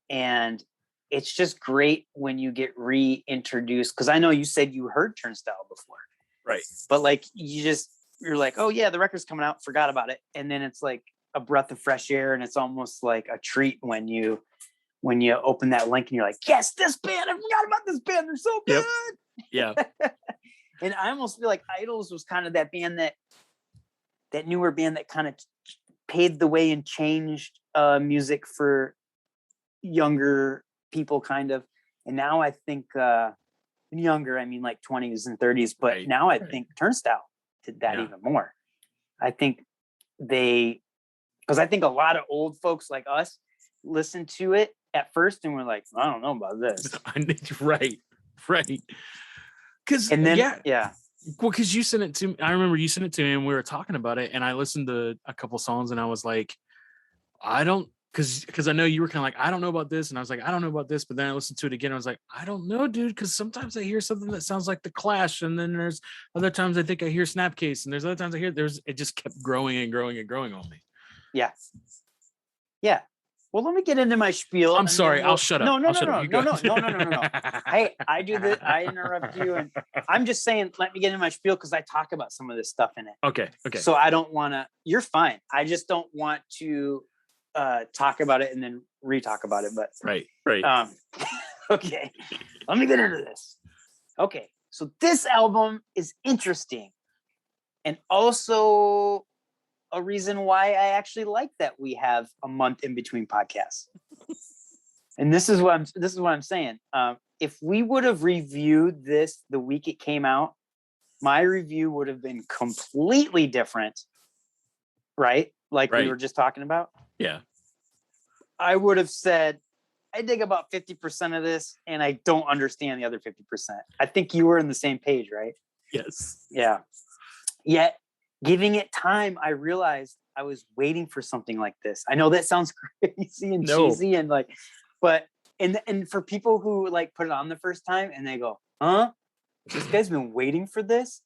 And it's just great when you get reintroduced. Cause I know you said you heard Turnstile before. Right. But like, you're like, oh yeah, the record's coming out, forgot about it. And then it's like a breath of fresh air. And it's almost like a treat when you open that link and you're like, yes, this band, I forgot about this band. They're so good. Yeah. And I almost feel like Idols was kind of that band that newer band that kind of paved the way and changed music for younger people kind of. And now I think younger, I mean like 20s and 30s, but now I think Turnstile did that even more. I think because I think a lot of old folks like us listened to it at first and we're like, I don't know about this. Right. Because because you sent it to me. I remember you sent it to me and we were talking about it, and I listened to a couple songs and I was like, I don't, because I know you were kind of like, I don't know about this, and I was like, I don't know about this, but then I listened to it again and I was like, I don't know, dude, because sometimes I hear something that sounds like The Clash, and then there's other times I think I hear Snapcase, and there's other times I hear it just kept growing and growing and growing on me. Yeah. Well, let me get into my spiel. I'm sorry. I'll shut up. No. Hey, I do this. I interrupt you, and I'm just saying, let me get into my spiel because I talk about some of this stuff in it. Okay. So I don't want to. You're fine. I just don't want to talk about it and then re-talk about it. But right. Okay. Let me get into this. Okay. So this album is interesting, and also a reason why I actually like that we have a month in between podcasts. And this is what I'm saying. If we would have reviewed this the week it came out, my review would have been completely different. Right? Like we were just talking about. Yeah. I would have said, I dig about 50% of this and I don't understand the other 50%. I think you were in the same page, right? Yes. Yeah. Yet, giving it time, I realized I was waiting for something like this. I know that sounds crazy and cheesy and like, but and for people who like put it on the first time and they go, huh? This guy's been waiting for this?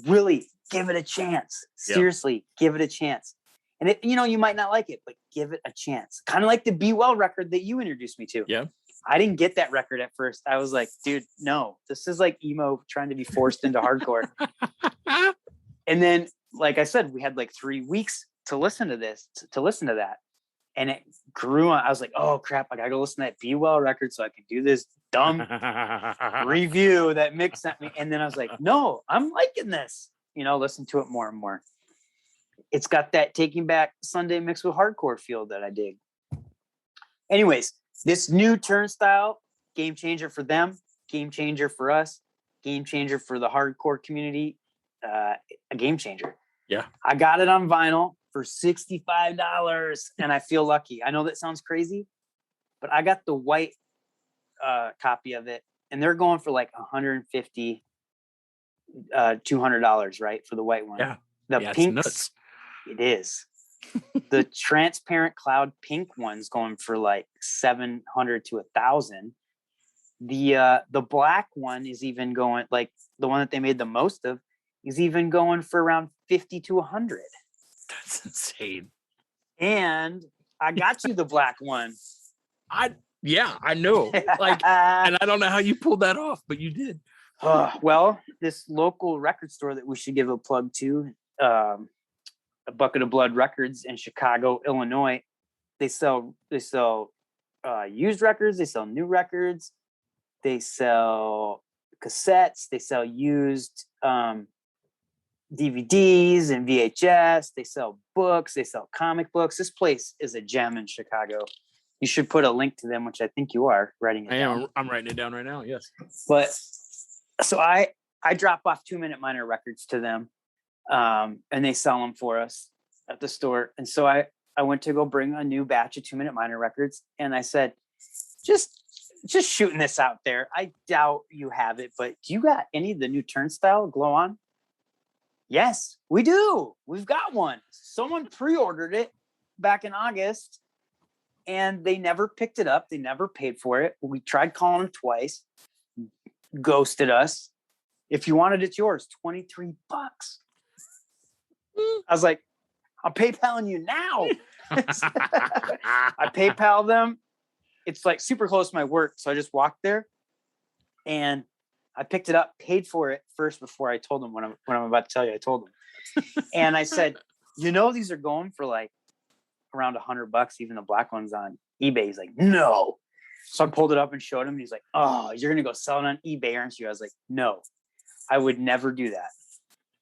Really, give it a chance. Seriously, give it a chance. And it, you might not like it, but give it a chance. Kind of like the Be Well record that you introduced me to. Yeah. I didn't get that record at first. I was like, dude, no, this is like emo trying to be forced into hardcore. And then, like I said, we had like 3 weeks to listen to that. And it grew on. I was like, oh crap, I gotta go listen to that Be Well record so I can do this dumb review that Mick sent me. And then I was like, no, I'm liking this. Listen to it more and more. It's got that Taking Back Sunday mixed with hardcore feel that I dig. Anyways, this new Turnstile, game changer for them, game changer for us, game changer for the hardcore community, a game changer. Yeah. I got it on vinyl for $65 and I feel lucky. I know that sounds crazy, but I got the white copy of it and they're going for like $150, $200, right? For the white one. Yeah. The pinks, it is. The transparent cloud pink one's going for like $700 to $1,000. The black one is even going, like the one that they made the most of, is even going for around $50 to $100. That's insane. And I got you the black one. Yeah, I know. Like, and I don't know how you pulled that off, but you did. Well, this local record store that we should give a plug to, A Bucket of Blood Records in Chicago, Illinois. They sell used records. They sell new records. They sell cassettes. They sell used DVDs and VHS. They sell books. They sell comic books. This place is a gem in Chicago. You should put a link to them, which I think you are writing it down. I'm writing it down right now. Yes. But so I drop off 2 Minute Minor records to them, and they sell them for us at the store. And so I went to go bring a new batch of 2 Minute Minor records, and I said, just shooting this out there. I doubt you have it, but do you got any of the new Turnstile Glow On? Yes, we do. We've got one. Someone pre-ordered it back in August, and they never picked it up. They never paid for it. We tried calling them twice. Ghosted us. If you wanted it, it's yours. $23. I was like, I'm PayPaling you now. I PayPal them. It's like super close to my work. So I just walked there and I picked it up, paid for it first before I told them what I'm about to tell you. I told them. And I said, these are going for like around $100, even the black ones on eBay. He's like, no. So I pulled it up and showed him. And he's like, oh, you're going to go sell it on eBay, aren't you? I was like, no, I would never do that.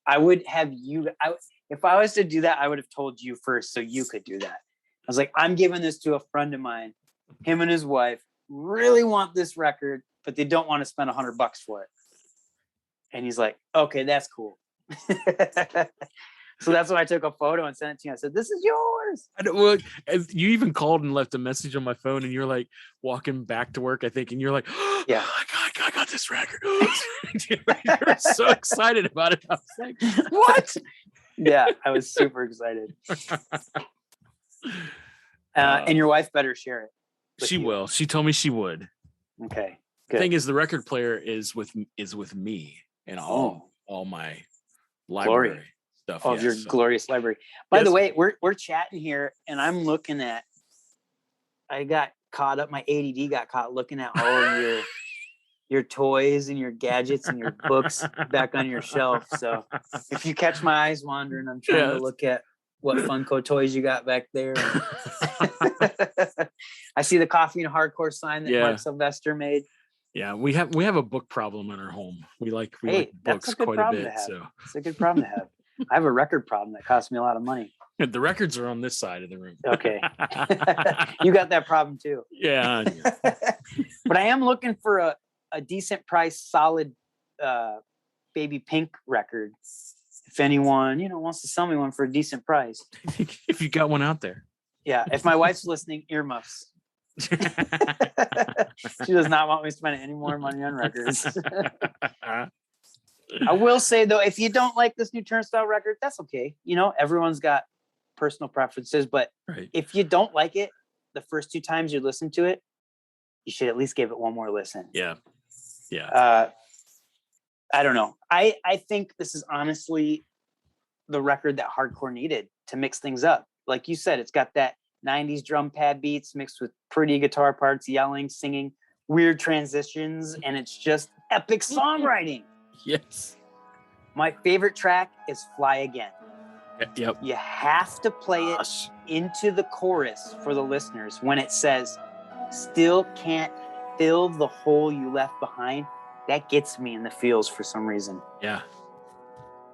I would have you. If I was to do that, I would have told you first so you could do that. I was like, I'm giving this to a friend of mine. Him and his wife really want this record, but they don't want to spend $100 for it. And he's like, okay, that's cool. So that's when I took a photo and sent it to you. I said, this is yours. Well, you even called and left a message on my phone, and you're like walking back to work, I think, and you're like, oh, yeah, I got this record. You're so excited about it. I was like, what? Yeah, I was super excited. And your wife better share it. She will. She told me she would. Okay. Good. The thing is, the record player is with me and all my library. Glory. Stuff. Of your glorious library. By the way, we're chatting here, and I'm looking at. I got caught up. My ADD got caught looking at all of your toys and your gadgets and your books back on your shelf. So if you catch my eyes wandering, I'm trying to look at what Funko toys you got back there. I see the Coffee and Hardcore sign that Mark Sylvester made. Yeah, we have a book problem in our home. We like books quite a bit. So it's a good problem to have. I have a record problem that costs me a lot of money. The records are on this side of the room. Okay. You got that problem too. Yeah. But I am looking for a decent price, solid Baby Pink record. If anyone, wants to sell me one for a decent price. If you got one out there. Yeah. If my wife's listening, earmuffs. She does not want me spending any more money on records. I will say though, if you don't like this new Turnstile record, that's okay. Everyone's got personal preferences, but if you don't like it, the first 2 times you listen to it, you should at least give it one more listen. Yeah. Yeah. I don't know. I think this is honestly the record that hardcore needed to mix things up. Like you said, it's got that 90s drum pad beats mixed with pretty guitar parts, yelling, singing, weird transitions, and it's just epic songwriting. Yes. My favorite track is Fly Again. Yep. You have to play it into the chorus for the listeners when it says, still can't fill the hole you left behind. That gets me in the feels for some reason. Yeah.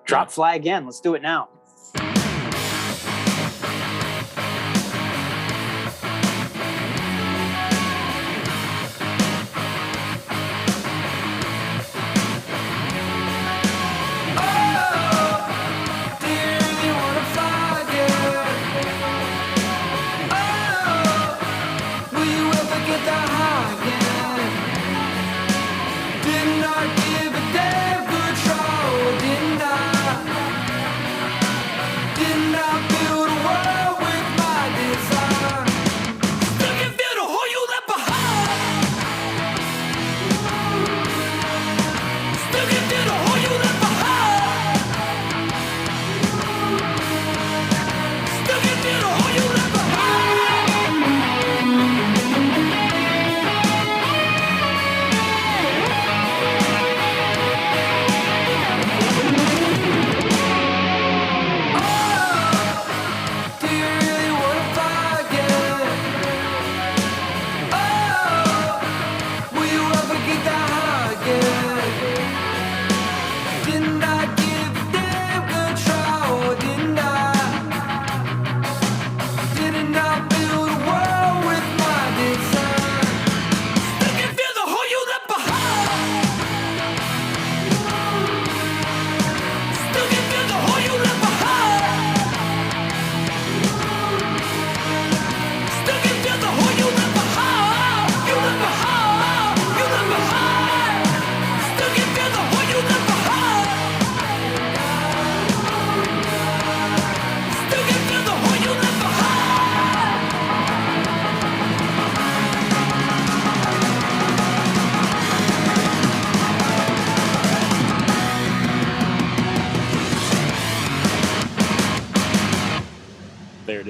Drop Fly Again. Let's do it now.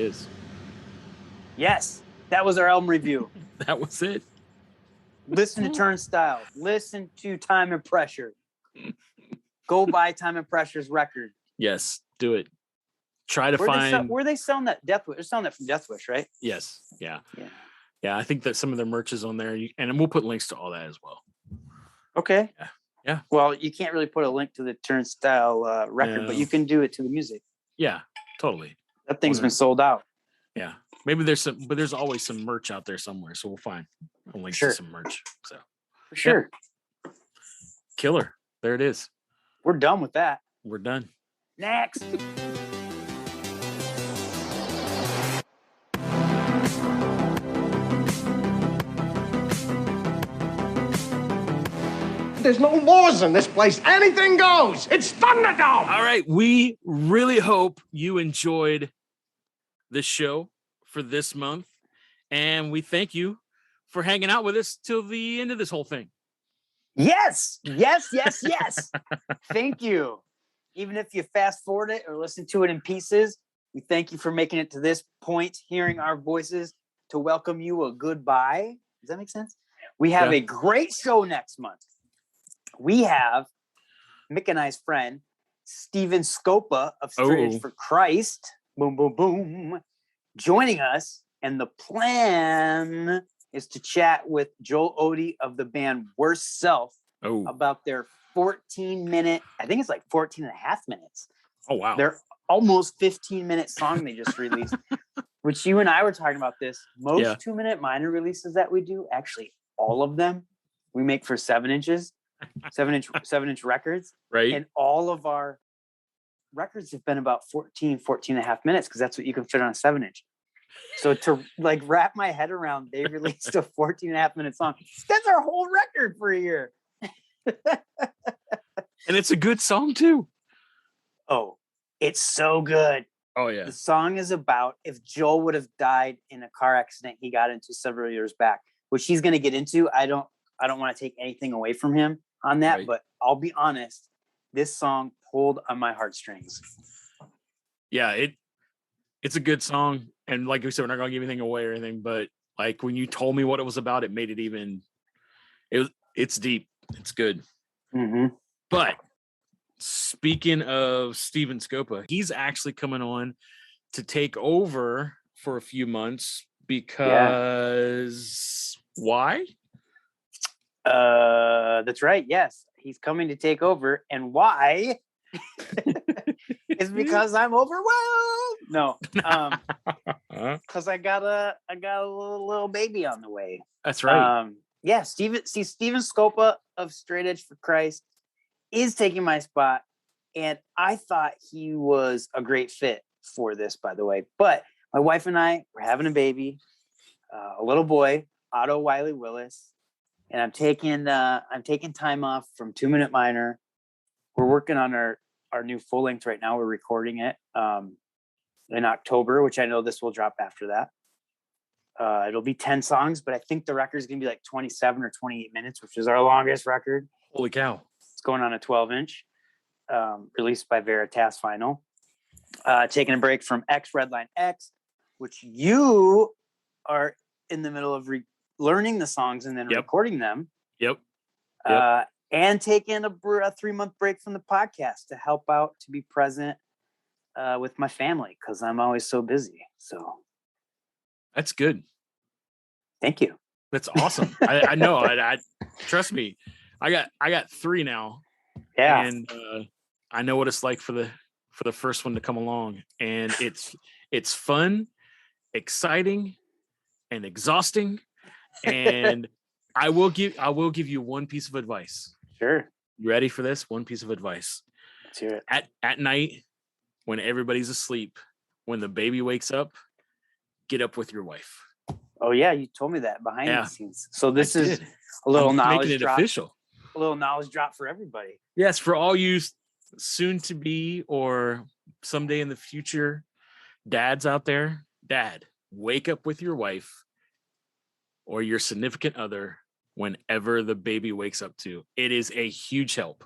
is. Yes, that was our album review. That was it. Listen to Turnstile. Listen to Time and Pressure. Go buy Time and Pressure's record. Yes, do it. Try to Where find. where they selling that? Deathwish. They're selling that from Deathwish, right? Yes. Yeah. Yeah. Yeah. I think that some of their merch is on there, and we'll put links to all that as well. Okay. Yeah. Yeah. Well, you can't really put a link to the Turnstile record, but you can do it to the music. Yeah. Totally. That thing's been sold out. Yeah. Maybe there's some, but there's always some merch out there somewhere, so we'll find links to some merch. So for sure. Yeah. Killer. There it is. We're done with that. We're done. Next. There's no laws in this place. Anything goes. It's Thunderdome. All right. We really hope you enjoyed the show for this month. And we thank you for hanging out with us till the end of this whole thing. Yes. Yes. Yes. Yes. Thank you. Even if you fast forward it or listen to it in pieces, we thank you for making it to this point, hearing our voices to welcome you a goodbye. Does that make sense? We have a great show next month. We have Mick and I's friend, Steven Scopa of Straight Edge for Christ, boom, boom, boom, joining us. And the plan is to chat with Joel Odie of the band Worst Self about their 14-minute, I think it's like 14 and a half minutes. Oh, wow. Their almost 15-minute song they just released, which you and I were talking about this. Most 2-minute minor releases that we do, actually all of them, we make for 7 inch records. Right. And all of our records have been about 14 and a half minutes because that's what you can fit on a 7-inch. So to like wrap my head around, they released a 14 and a half minute song. That's our whole record for a year. And it's a good song too. Oh, it's so good. Oh yeah. The song is about if Joel would have died in a car accident he got into several years back, which he's going to get into. I don't want to take anything away from him on that, but I'll be honest, this song pulled on my heartstrings. Yeah, it's a good song. And like we said, we're not gonna give anything away or anything, but like when you told me what it was about, it made it even it's deep. It's good. Mm-hmm. But speaking of Steven Scopa, he's actually coming on to take over for a few months because why? That's right. Yes, he's coming to take over, and why? Is because I'm overwhelmed. No, because I got a little baby on the way. That's right. Yeah, Steven Scopa of Straight Edge for Christ is taking my spot, and I thought he was a great fit for this, by the way. But my wife and I were having a baby, a little boy, Otto Wiley Willis, and I'm taking time off from 2-minute minor. We're working on our new full length right now. We're recording it in October, which I know this will drop after that. It'll be 10 songs, but I think the record is going to be like 27 or 28 minutes, which is our longest record. Holy cow. It's going on a 12-inch, released by Veritas Vinyl. Taking a break from X Redline X, which you are in the middle of learning the songs and then recording them. Yep. And taking a 3-month break from the podcast to help out, to be present with my family because I'm always so busy. So that's good. Thank you. That's awesome. I know. I trust me. I got 3 now. Yeah. And I know what it's like for the first one to come along, and it's fun, exciting, and exhausting. And I will give you one piece of advice. Sure. You ready for this? One piece of advice. Let's hear it. At night, when everybody's asleep, when the baby wakes up, get up with your wife. Oh yeah, you told me that behind the scenes. So this is a little knowledge drop. Official. A little knowledge drop for everybody. Yes, for all you soon to be or someday in the future dads out there. Dad, wake up with your wife or your significant other whenever the baby wakes up too. It is a huge help.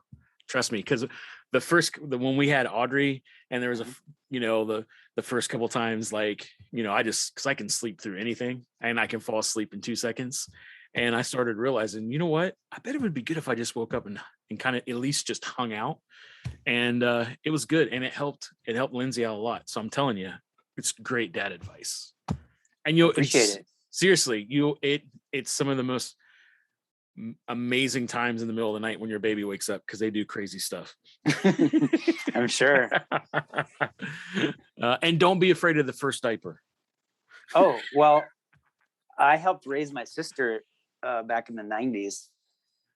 Trust me, because when we had Audrey, and there was the first couple times, like, because I can sleep through anything and I can fall asleep in 2 seconds. And I started realizing, you know what? I bet it would be good if I just woke up and kind of at least just hung out. And it was good. And it helped Lindsay out a lot. So I'm telling you, it's great dad advice. And Appreciate it. Seriously, it's some of the most amazing times in the middle of the night when your baby wakes up, because they do crazy stuff. I'm sure. And don't be afraid of the first diaper. Oh, well, I helped raise my sister back in the 90s,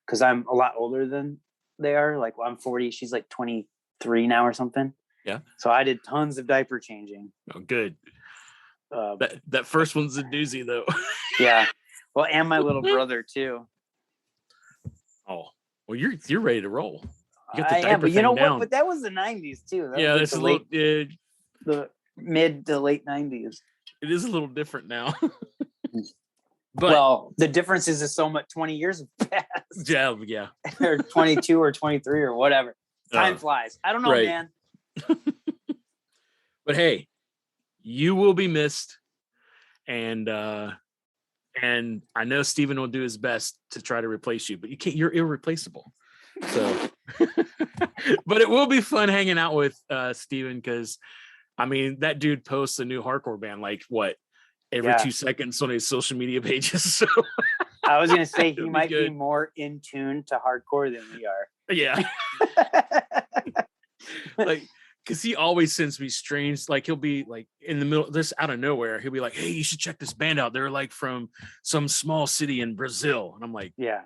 because I'm a lot older than they are. Like, I'm 40, she's like 23 now or something. Yeah. So I did tons of diaper changing. Oh, good. That first one's a doozy, though. Yeah. Well, and my little brother too. Oh, well, you're ready to roll. You got the I am, diaper but you thing know down. what? But that was the 90s too. That Yeah, was that's like the mid to late 90s. It is a little different now. But well, the difference is so much. 20 years have passed. Yeah. Or 22 or 23 or whatever. Time flies. I don't know, right. man. But hey, you will be missed, and I know Steven will do his best to try to replace you, but you can't. You're irreplaceable. So, but it will be fun hanging out with Steven, because I mean, that dude posts a new hardcore band like what every 2 seconds on his social media pages. So I was gonna say he might be be more in tune to hardcore than we are. Yeah. Like, because he always sends me strange, like he'll be like in the middle, this out of nowhere, he'll be like, hey, you should check this band out. They're like from some small city in Brazil. And I'm like, yeah,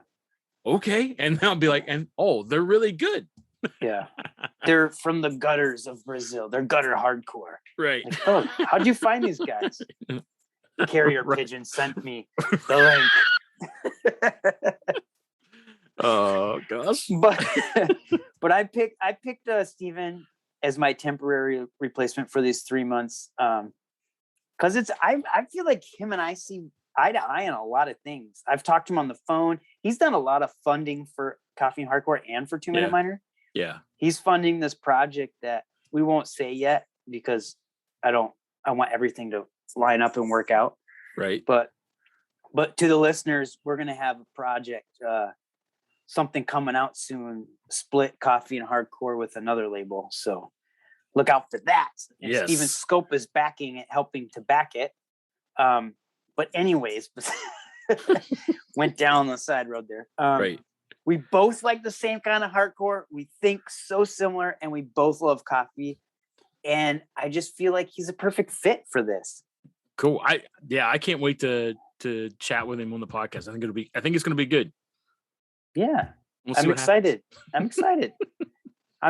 okay. And I'll be like, and they're really good. Yeah. They're from the gutters of Brazil. They're gutter hardcore. Right. Like, oh, how'd you find these guys? Carrier pigeon sent me the link. Oh gosh. But I picked Steven as my temporary replacement for these 3 months. Because I feel like him and I see eye to eye on a lot of things. I've talked to him on the phone. He's done a lot of funding for Coffee and Hardcore and for 2 Minute Miner. Yeah. He's funding this project that we won't say yet, because I want everything to line up and work out. Right. But to the listeners, we're going to have a project, something coming out soon, split Coffee and Hardcore with another label. So look out for that. And yes. Steven Scope is backing it, helping to back it. But anyways, went down the side road there. Right. We both like the same kind of hardcore. We think so similar, and we both love coffee. And I just feel like he's a perfect fit for this. Cool. I can't wait to chat with him on the podcast. I think it's gonna be good. Yeah. I'm excited. I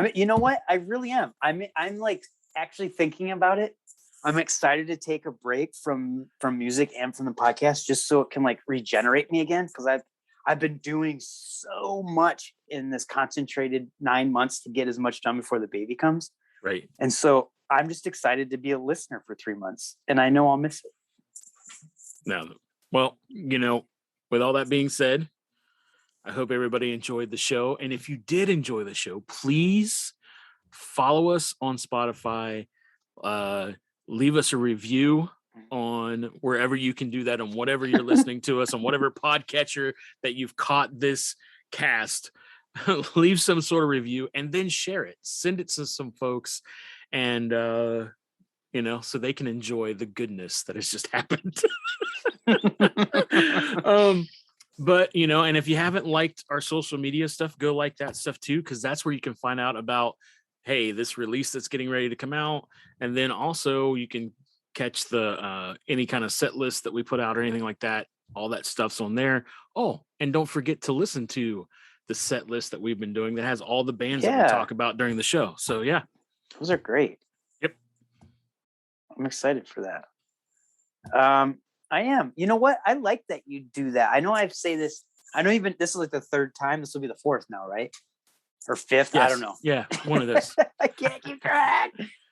mean, you know what? I really am. I'm like actually thinking about it. I'm excited to take a break from music and from the podcast, just so it can like regenerate me again. Because I've been doing so much in this concentrated 9 months to get as much done before the baby comes. Right. And so I'm just excited to be a listener for 3 months, and I know I'll miss it. No. Well, with all that being said, I hope everybody enjoyed the show. And if you did enjoy the show, please follow us on Spotify. Leave us a review on wherever you can do that, on whatever you're listening to us, on whatever podcatcher that you've caught this cast. Leave some sort of review and then share it. Send it to some folks, and so they can enjoy the goodness that has just happened. But and if you haven't liked our social media stuff, go like that stuff too, because that's where you can find out about, hey, this release that's getting ready to come out. And then also you can catch the any kind of set list that we put out or anything like that. All that stuff's on there. Oh, and don't forget to listen to the set list that we've been doing that has all the bands that we talk about during the show. So yeah, those are great. Yep. I'm excited for that. I am. You know what? I like that you do that. I know I say this. I know even this is like the third time. This will be the fourth now, right? Or fifth? Yes. I don't know. Yeah, one of those. I can't keep track.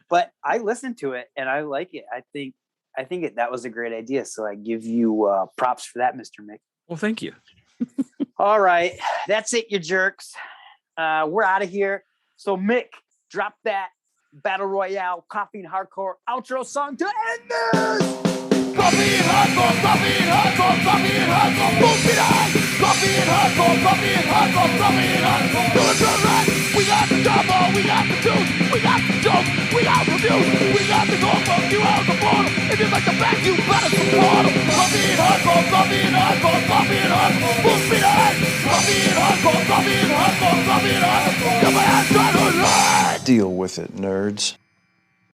But I listened to it and I like it. I think that was a great idea. So I give you props for that, Mr. Mick. Well, thank you. All right. That's it, you jerks. We're out of here. So Mick, drop that Battle Royale Coffee and Hardcore outro song to end this. Coffee and hardcore, coffee and hardcore, coffee and hardcore, boom it on. Coffee and hardcore, coffee and hardcore, coffee and hardcore. Do it right. We got the double, we got the juice, we got the joke, we got the views, we got the gold from you out the border. If you like the back, you better support them. Coffee and hardcore, coffee and hardcore, coffee and hardcore, boom it on. Coffee and hardcore, coffee and hardcore, coffee and hardcore. Come on, try to ride. Deal with it, nerds.